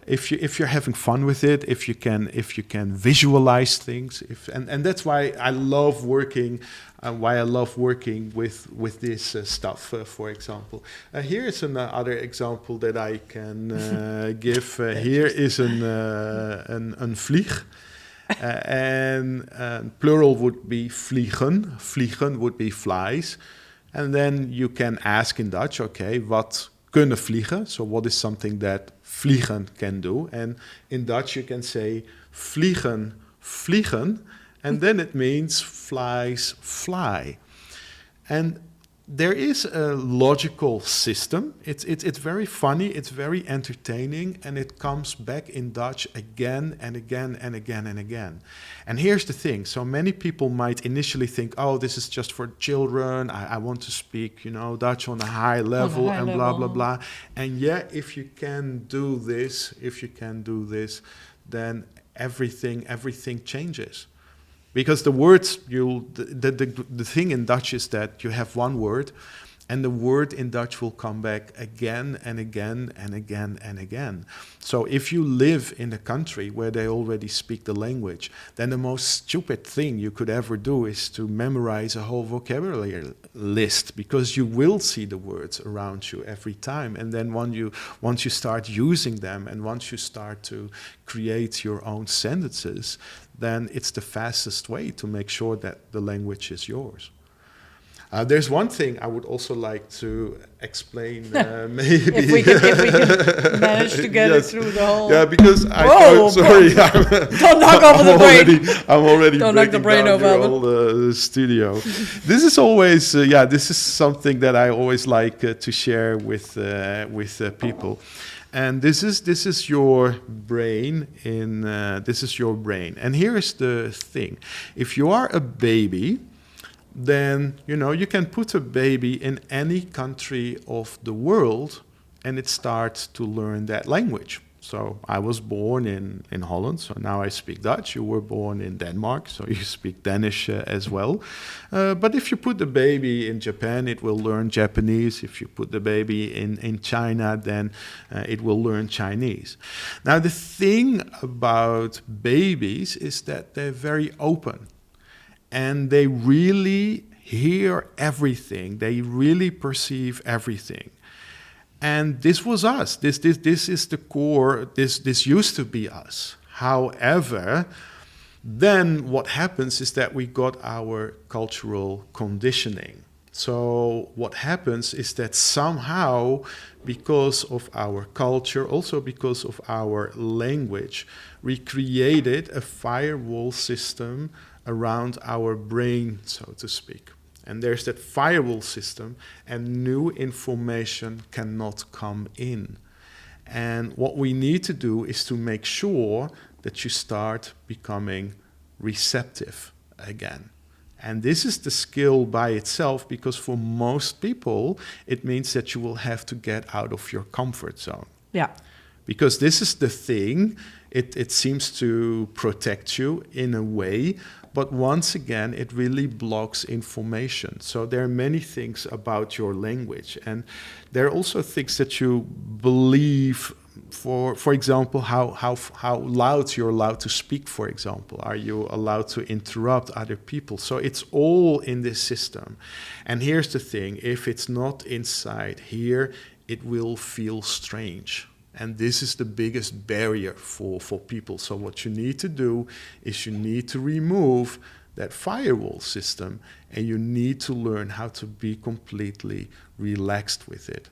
If you're having fun with it, if you can visualize things, and that's why I love working. Why I love working with this stuff, for example. Here is another example that I can give. Here is een vlieg. And plural would be vliegen. Vliegen would be flies. And then you can ask in Dutch, okay, wat kunnen vliegen? So what is something that vliegen can do? And in Dutch you can say vliegen, vliegen. And then it means flies fly. And there is a logical system. It's very funny, it's very entertaining, and it comes back in Dutch again and again and again and again. And here's the thing. So many people might initially think, oh, this is just for children. I want to speak, Dutch on a high level and blah, blah, blah. And yeah, if you can do this, then everything changes. Because the words, the thing in Dutch is that you have one word, and the word in Dutch will come back again and again and again and again. So if you live in a country where they already speak the language, then the most stupid thing you could ever do is to memorize a whole vocabulary list, because you will see the words around you every time. And then once you start using them, and once you start to create your own sentences, then it's the fastest way to make sure that the language is yours. There's one thing I would also like to explain, maybe. if we can manage to get it through the whole... Yeah, because sorry. Don't knock over the brain. I'm already Don't knock the brain over. Your whole studio. This is always, this is something that I always like to share with people. And this is your brain this is your brain. And here is the thing. If you are a baby, then, you can put a baby in any country of the world and it starts to learn that language. So I was born in Holland, so now I speak Dutch. You were born in Denmark, so you speak Danish as well. But if you put the baby in Japan, it will learn Japanese. If you put the baby in China, then it will learn Chinese. Now, the thing about babies is that they're very open, and they really hear everything. They really perceive everything. And this was us. This is the core. This used to be us. However, then what happens is that we got our cultural conditioning. So what happens is that somehow, because of our culture, also because of our language, we created a firewall system around our brain, so to speak. And there's that firewall system, and new information cannot come in. And what we need to do is to make sure that you start becoming receptive again. And this is the skill by itself, because for most people, it means that you will have to get out of your comfort zone. Yeah. Because this is the thing, it seems to protect you in a way, but once again, it really blocks information. So there are many things about your language, and there are also things that you believe. For example, how loud you're allowed to speak, for example. Are you allowed to interrupt other people? So it's all in this system. And here's the thing, if it's not inside here, it will feel strange. And this is the biggest barrier for people. So what you need to do is you need to remove that firewall system, and you need to learn how to be completely relaxed with it.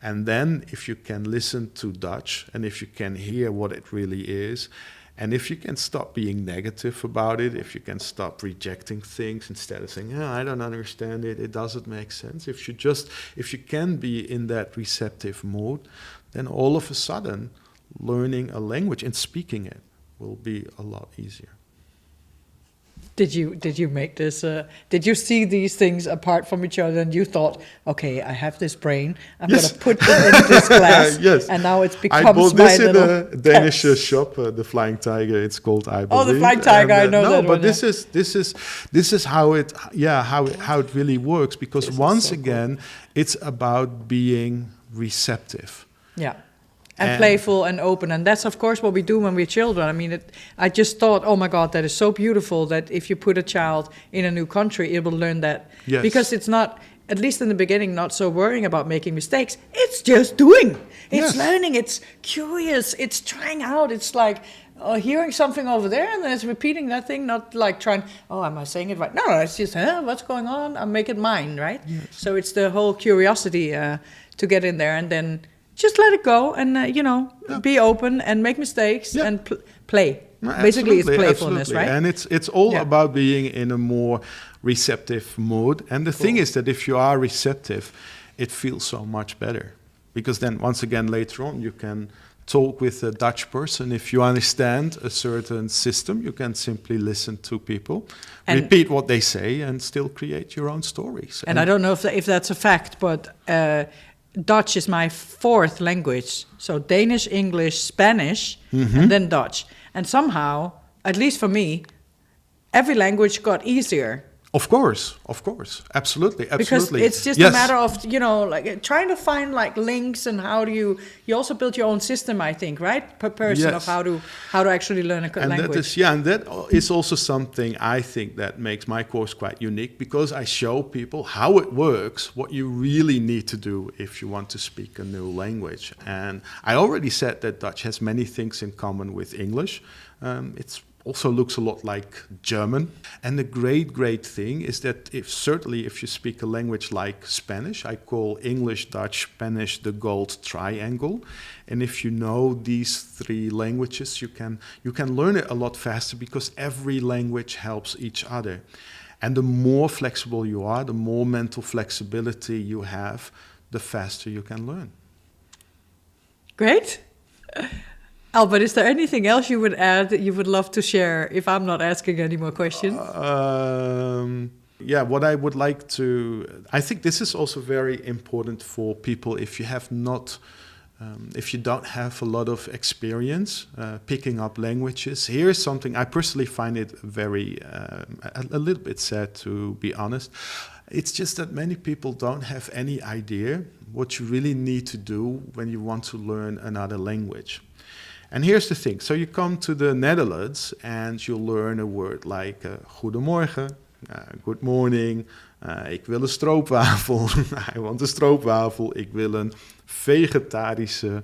And then if you can listen to Dutch, and if you can hear what it really is, and if you can stop being negative about it, if you can stop rejecting things instead of saying, I don't understand it, it doesn't make sense. If you can be in that receptive mode, then all of a sudden, learning a language and speaking it will be a lot easier. Did you make this? Did you see these things apart from each other, and you thought, okay, I have this brain, I'm going to put it in this glass, yes. And now it becomes I bought this in a Danish test. shop, the Flying Tiger. It's called, I believe. Oh, the Flying Tiger, I know that. No, but one, this is how it really works. Because this once so again, cool. It's about being receptive. Yeah. And playful and open. And that's, of course, what we do when we're children. I mean, I just thought, oh, my God, that is so beautiful that if you put a child in a new country, it will learn that. Yes. Because it's not, at least in the beginning, not so worrying about making mistakes. It's just doing. It's learning. It's curious. It's trying out. It's like hearing something over there and then it's repeating that thing, not like trying, am I saying it right? No, it's just, what's going on? I'll make it mine, right? Yes. So it's the whole curiosity to get in there and then just let it go and, be open and make mistakes and play. No, basically, it's playfulness, right? And it's all about being in a more receptive mode. And the thing is that if you are receptive, it feels so much better. Because then, once again, later on, you can talk with a Dutch person. If you understand a certain system, you can simply listen to people, and repeat what they say, and still create your own stories. And I don't know if that's a fact, but Dutch is my fourth language. So Danish, English, Spanish, and then Dutch. And somehow, at least for me, every language got easier. Of course, absolutely. Because it's just a matter of, like trying to find like links and how do you also build your own system, I think, right? Per person of how to actually learn a language. And that is also something I think that makes my course quite unique, because I show people how it works, what you really need to do if you want to speak a new language. And I already said that Dutch has many things in common with English. It's also looks a lot like German. And the great thing is that if you speak a language like Spanish, I call English, Dutch, Spanish the gold triangle. And if you know these three languages, you can learn it a lot faster, because every language helps each other. And the more flexible you are, the more mental flexibility you have, the faster you can learn. Great. Albert, is there anything else you would add that you would love to share if I'm not asking any more questions? What I would like to... I think this is also very important for people if you have not if you don't have a lot of experience picking up languages, here's something I personally find it very, a little bit sad, to be honest. It's just that many people don't have any idea what you really need to do when you want to learn another language. And here's the thing. So you come to the Netherlands and you learn a word like goedemorgen, good morning, ik wil een stroopwafel, I want a stroopwafel, ik wil een vegetarische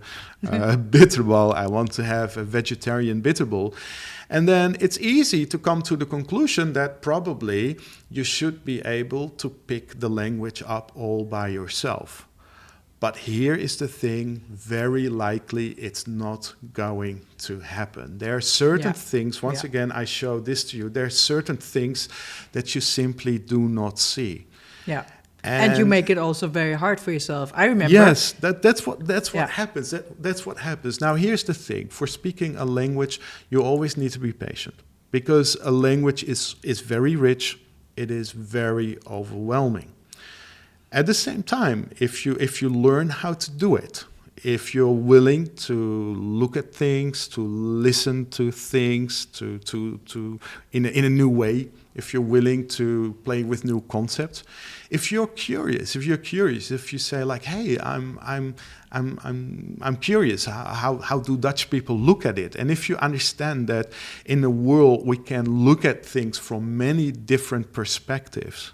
bitterbal, I want to have a vegetarian bitterbal. And then it's easy to come to the conclusion that probably you should be able to pick the language up all by yourself. But here is the thing, very likely it's not going to happen. There are certain things, once again, I show this to you, there are certain things that you simply do not see. Yeah. And you make it also very hard for yourself. I remember. Yes, that's what happens. That's what happens. Now, here's the thing. For speaking a language, you always need to be patient. Because a language is very rich. It is very overwhelming. At the same time, if you learn how to do it, if you're willing to look at things, to listen to things, to in a new way, if you're willing to play with new concepts, if you're curious, if you say like, hey, I'm curious, how do Dutch people look at it? And if you understand that in the world we can look at things from many different perspectives,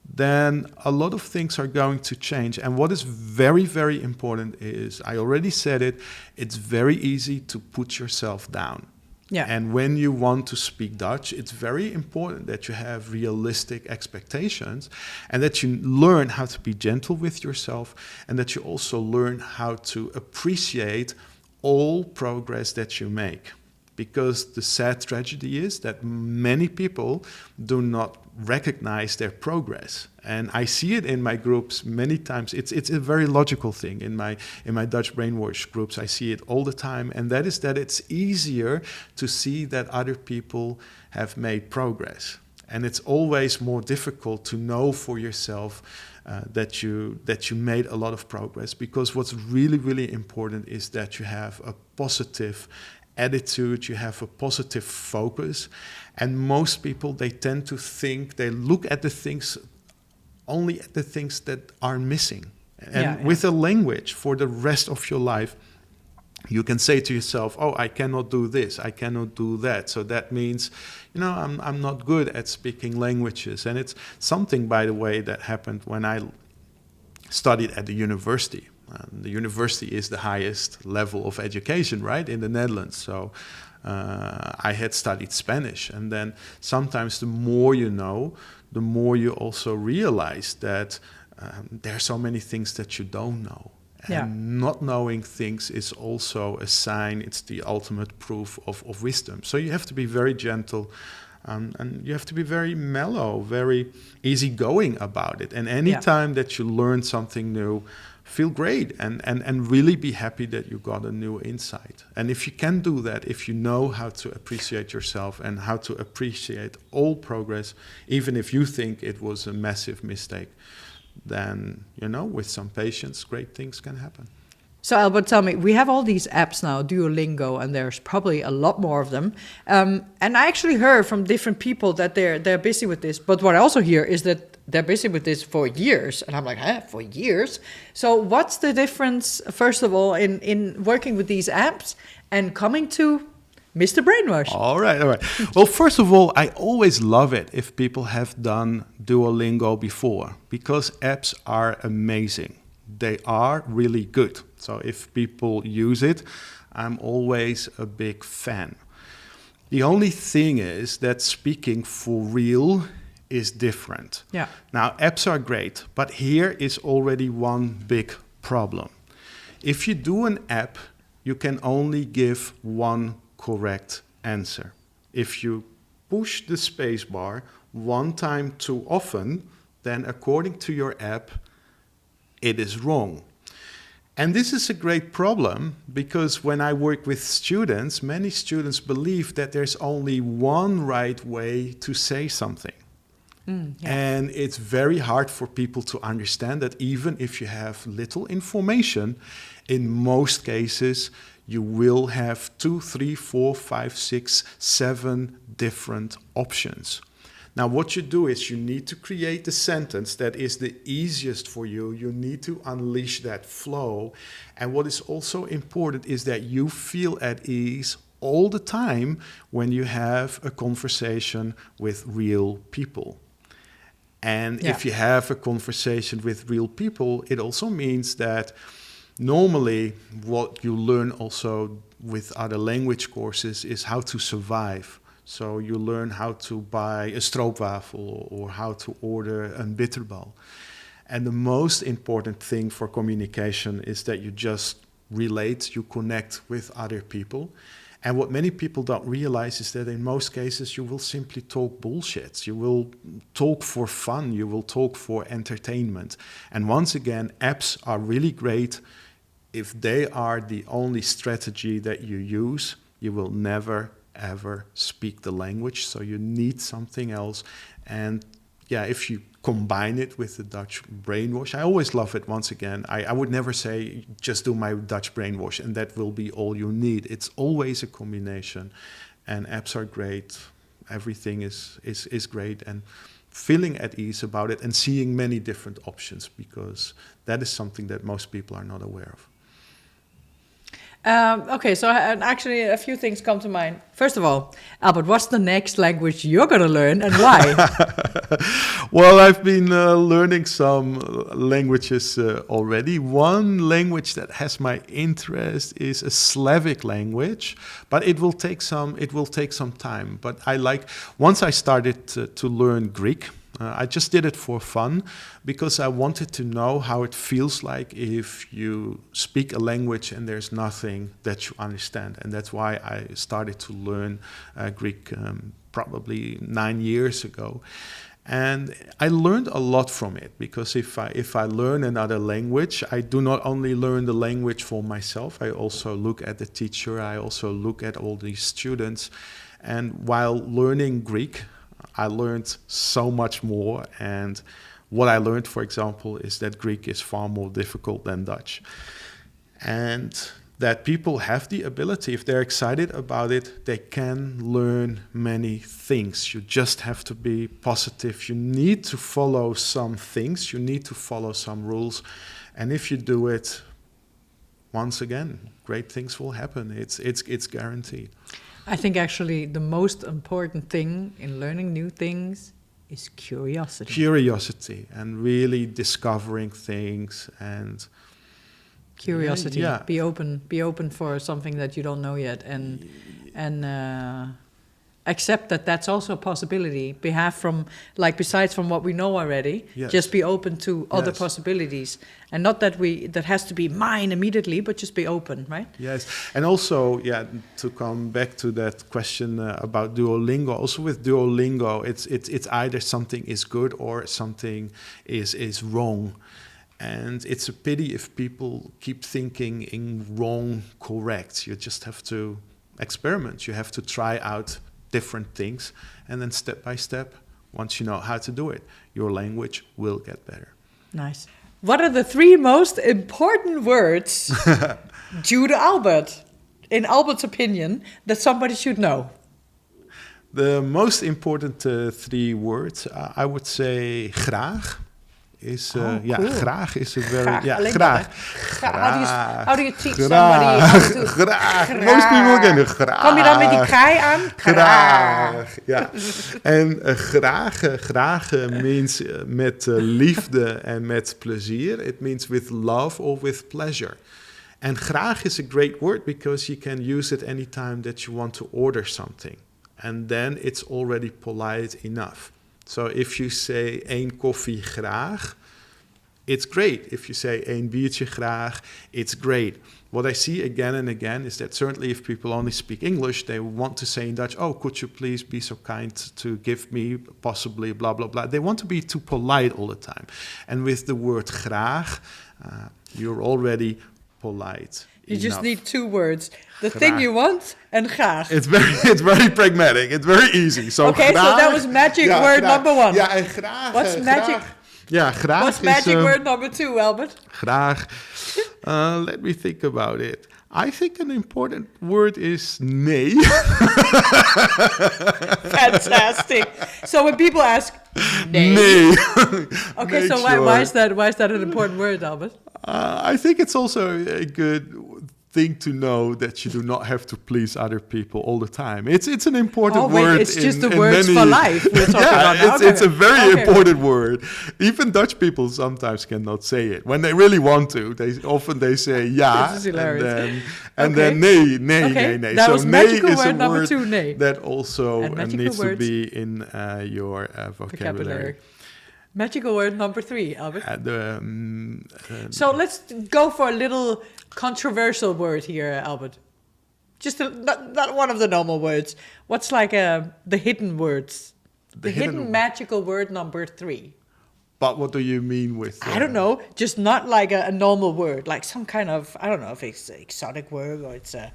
then a lot of things are going to change. And what is very, very important is, I already said it, it's very easy to put yourself down. Yeah. And when you want to speak Dutch, it's very important that you have realistic expectations and that you learn how to be gentle with yourself and that you also learn how to appreciate all progress that you make. Because the sad tragedy is that many people do not recognize their progress. And I see it in my groups many times. It's a very logical thing. In my Dutch Brainwash groups, I see it all the time. And that is that it's easier to see that other people have made progress. And it's always more difficult to know for yourself that you made a lot of progress. Because what's really, really important is that you have a positive attitude, you have a positive focus. And most people, they tend to think, they look at the things, only at the things that are missing. And with a language for the rest of your life, you can say to yourself, oh, I cannot do this, I cannot do that. So that means, I'm not good at speaking languages. And it's something, by the way, that happened when I studied at the university. The university is the highest level of education, right, in the Netherlands. So I had studied Spanish. And then sometimes the more you know, the more you also realize that there are so many things that you don't know. And not knowing things is also a sign, it's the ultimate proof of wisdom. So you have to be very gentle and you have to be very mellow, very easygoing about it. And any time that you learn something new, feel great and really be happy that you got a new insight. And if you can do that, if you know how to appreciate yourself and how to appreciate all progress, even if you think it was a massive mistake, then, with some patience, great things can happen. So Albert, tell me, we have all these apps now, Duolingo, and there's probably a lot more of them. And I actually heard from different people that they're busy with this. But what I also hear is that they're busy with this for years. And I'm like, for years? So what's the difference, first of all, in working with these apps and coming to Mr. Brainwash? All right. Well, first of all, I always love it if people have done Duolingo before, because apps are amazing. They are really good. So if people use it, I'm always a big fan. The only thing is that speaking for real is different. Yeah. Now, apps are great, but here is already one big problem. If you do an app, you can only give one correct answer. If you push the space bar one time too often, then according to your app, it is wrong. And this is a great problem because when I work with students, many students believe that there's only one right way to say something. And it's very hard for people to understand that even if you have little information, In most cases, you will have 2, 3, 4, 5, 6, 7 different options. Now, what you do is you need to create a sentence that is the easiest for you. You need to unleash that flow. And what is also important is that you feel at ease all the time when you have a conversation with real people. And if you have a conversation with real people, it also means that normally what you learn also with other language courses is how to survive. So you learn how to buy a stroopwafel or how to order een bitterbal. And the most important thing for communication is that you just relate, you connect with other people. And what many people don't realize is that in most cases you will simply talk bullshit. You will talk for fun, you will talk for entertainment. And once again, apps are really great. If they are the only strategy that you use, you will never ever speak the language, so you need something else. And if you combine it with the Dutch brainwash, I always love it. Once again, I would never say just do my Dutch brainwash and that will be all you need. It's always a combination, and apps are great. Everything is great, and feeling at ease about it and seeing many different options, because that is something that most people are not aware of. Okay, so actually a few things come to mind. First of all, Albert, what's the next language you're going to learn and why? Well, I've been learning some languages already. One language that has my interest is a Slavic language, but it will take some time. But once I started to learn Greek, I just did it for fun because I wanted to know how it feels like if you speak a language and there's nothing that you understand. And that's why I started to learn Greek probably 9 years ago. And I learned a lot from it, because if I learn another language, I do not only learn the language for myself, I also look at the teacher, I also look at all these students. And while learning Greek, I learned so much more. And what I learned, for example, is that Greek is far more difficult than Dutch. And that people have the ability, if they're excited about it, they can learn many things. You just have to be positive. You need to follow some things. You need to follow some rules. And if you do it, once again, great things will happen. It's guaranteed. I think actually the most important thing in learning new things is curiosity. Curiosity and really discovering things and curiosity. Yeah. Be open for something that you don't know yet, and accept that that's also a possibility. Besides from what we know already, yes. Just be open to other Yes. possibilities, and not that has to be mine immediately, but just be open, right? Yes, and also, to come back to that question about Duolingo. Also with Duolingo, it's either something is good or something is wrong. And it's a pity if people keep thinking in wrong, correct. You just have to experiment. You have to try out different things. And then step by step, once you know how to do it, your language will get better. Nice. What are the 3 most important words, due to Albert, in Albert's opinion, that somebody should know? The most important 3 words, I would say graag. Cool. Graag is a very... Graag. Graag. How do you teach somebody? Graag. Most people kennen graag. Kom je dan met die kraai aan? Graag. Ja. En graag means met liefde en met plezier. It means with love or with pleasure. And graag is a great word because you can use it anytime that you want to order something. And then it's already polite enough. So if you say 1 koffie graag, it's great. If you say 1 biertje graag, it's great. What I see again and again is that certainly if people only speak English, they want to say in Dutch, oh, could you please be so kind to give me possibly blah, blah, blah. They want to be too polite all the time. And with the word graag, you're already polite. You just need 2 words. The Graag. thing you want and graag. It's very pragmatic. It's very easy. So Okay, graag, so that was magic word graag. number 1. Ja, en graag. What's graag, magic? Ja, graag What's is... magic word number 2, Albert? Graag. Let me think about it. I think an important word is nee. Fantastic. So when people ask, nee. Nee. Okay, Make so why is that an important word, Albert? I think it's also a good thing to know that you do not have to please other people all the time. It's an important word. It's just the words for life we're talking about now. It's a very important word. Even Dutch people sometimes cannot say it. When they really want to, they say ja. This is hilarious. And then nee. That so was nee magical is a word number word 2, nee. that also needs to words. be in your vocabulary. Magical word number 3, Albert. And, So let's go for a little controversial word here, Albert. Just not one of the normal words. What's like the hidden words? The hidden magical word number 3. But what do you mean with... I don't know. Just not like a normal word. Like some kind of, I don't know if it's an exotic word or it's an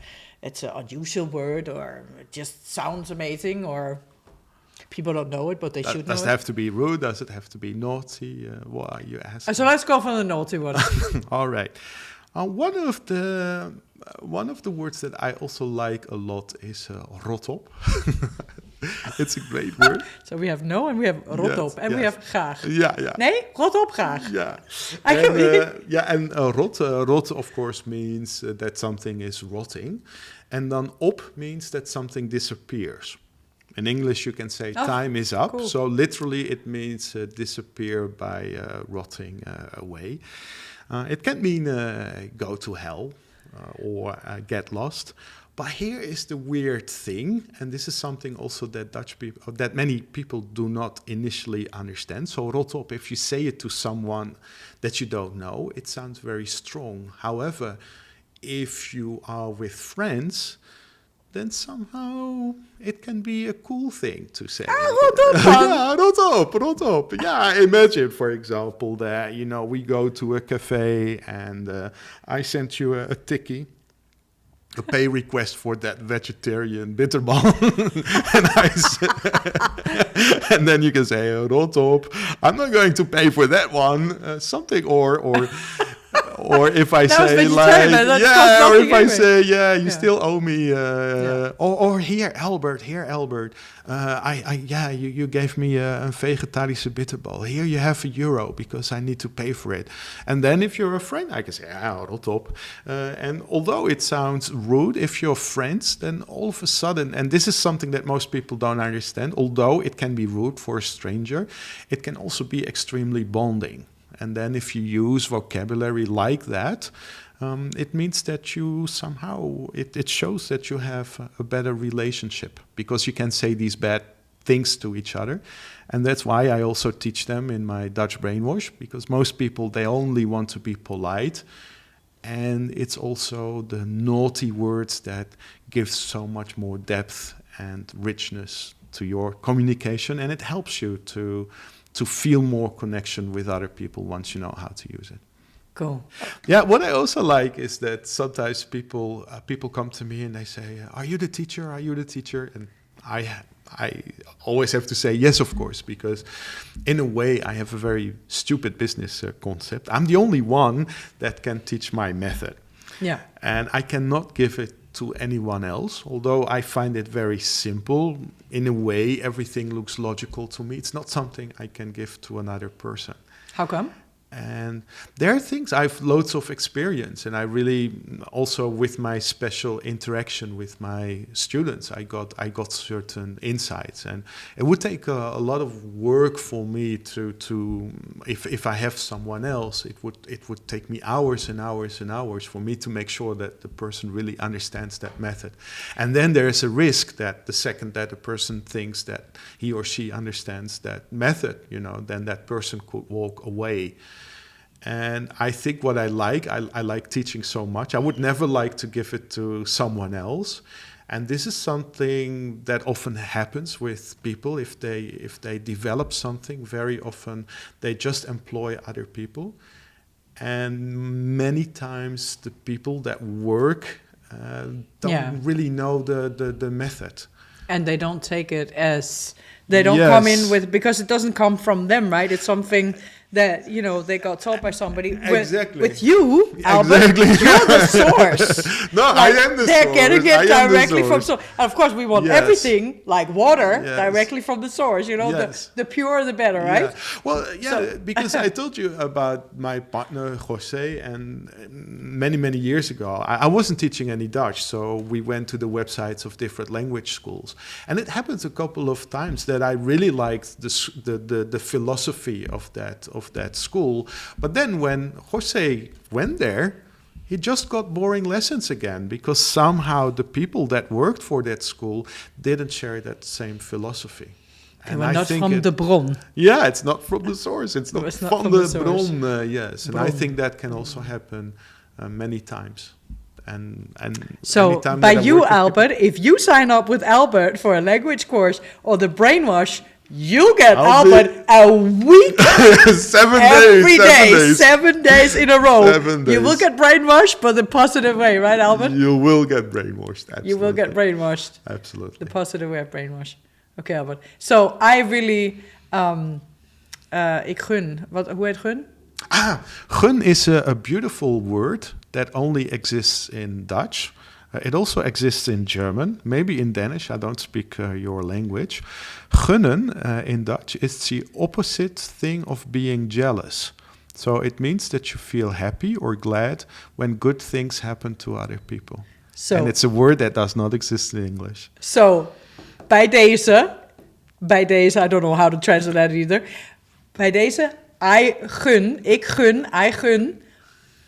unusual word or it just sounds amazing or... People don't know it, but they should know it. Does it have to be rude? Does it have to be naughty? What are you asking? So let's go for the naughty one. All right. One of the words that I also like a lot is rot op. It's a great word. So we have no and we have rot op and we have graag. Yeah. Nee, rot op graag. Yeah. And rot of course means that something is rotting, and then op means that something disappears. In English, you can say time is up. Cool. So literally, it means disappear by rotting away. It can mean go to hell or get lost. But here is the weird thing, and this is something also that many people do not initially understand. So rot op, if you say it to someone that you don't know, it sounds very strong. However, if you are with friends, then somehow it can be a cool thing to say. Rot op. Yeah, imagine, for example, that, we go to a cafe and I sent you a tikkie, a pay request for that vegetarian bitterball. And then you can say, rot op, I'm not going to pay for that one. Something, or if I say you still owe me, or here Albert, you gave me a vegetarische bitterbal. Here you have €1 because I need to pay for it. And then if you're a friend, I can say, rot op. And although it sounds rude, if you're friends, then all of a sudden, and this is something that most people don't understand, although it can be rude for a stranger, it can also be extremely bonding. And then if you use vocabulary like that, it means that you somehow, it shows that you have a better relationship because you can say these bad things to each other. And that's why I also teach them in my Dutch Brainwash, because most people, they only want to be polite. And it's also the naughty words that give so much more depth and richness to your communication. And it helps you to feel more connection with other people once you know how to use it. Cool. Yeah, what I also like is that sometimes people come to me and they say, "Are you the teacher? Are you the teacher?" And I always have to say yes, of course, because in a way I have a very stupid business concept. I'm the only one that can teach my method. Yeah. And I cannot give it to anyone else, although I find it very simple. In a way, everything looks logical to me. It's not something I can give to another person. How come? And there are things, I have loads of experience, and I really also with my special interaction with my students, I got certain insights, and it would take a lot of work for me to if I have someone else, it would take me hours and hours and hours for me to make sure that the person really understands that method. And then there is a risk that the second that a person thinks that he or she understands that method, then that person could walk away. And I think what I like teaching so much. I would never like to give it to someone else. And this is something that often happens with people. If they develop something, very often they just employ other people. And many times the people that work don't really know the method. And they don't take it as... They don't come in with... Because it doesn't come from them, right? It's something that, you know, they got taught by somebody. Exactly. With you, Albert, you're the source. No, I am the they're source. getting it I am the directly from source. source. And of course, we want Yes. everything, like water, Yes. directly from the source. You know, Yes. the purer the better, right? Yeah. Well, yeah, So- because I told you about my partner Jose, and many, many years ago, I wasn't teaching any Dutch, so we went to the websites of different language schools, and it happened a couple of times that I really liked the philosophy of that school, but then when Jose went there, he just got boring lessons again because somehow the people that worked for that school didn't share that same philosophy. They were not from the bron. Yeah, it's not from the source. It's not, It's not from from the the source. bron. Yes, and I Bron. think that can also happen many times. And So anytime by that I you, work with Albert, if you sign up with Albert for a language course or the Brainwash, you get I'll be- Albert a week people- 7 days. every 7 day, days. 7 days in a row. 7 You will days. get brainwashed, but the positive way, right, Albert? You will get brainwashed. Absolutely. You will get brainwashed. Absolutely. The positive way of brainwash. Okay, Albert. So I really, ik gun. Hoe heet gun? Gun is a beautiful word that only exists in Dutch. It also exists in German, maybe in Danish. I don't speak your language. Gunnen in Dutch is the opposite thing of being jealous. So it means that you feel happy or glad when good things happen to other people. So, And it's a word that does not exist in English. so bij deze, I don't know how to translate that either. Bij deze, ik gun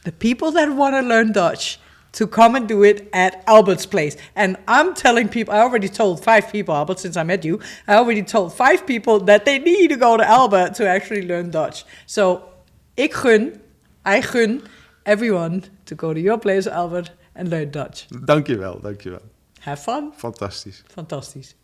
the people that want to learn Dutch to come and do it at Albert's place. And I'm telling people, I already told 5 people, Albert, since I met you, I already told 5 people that they need to go to Albert to actually learn Dutch. So, I gun everyone to go to your place, Albert, and learn Dutch. Dankjewel, dankjewel. Have fun. Fantastisch. Fantastisch.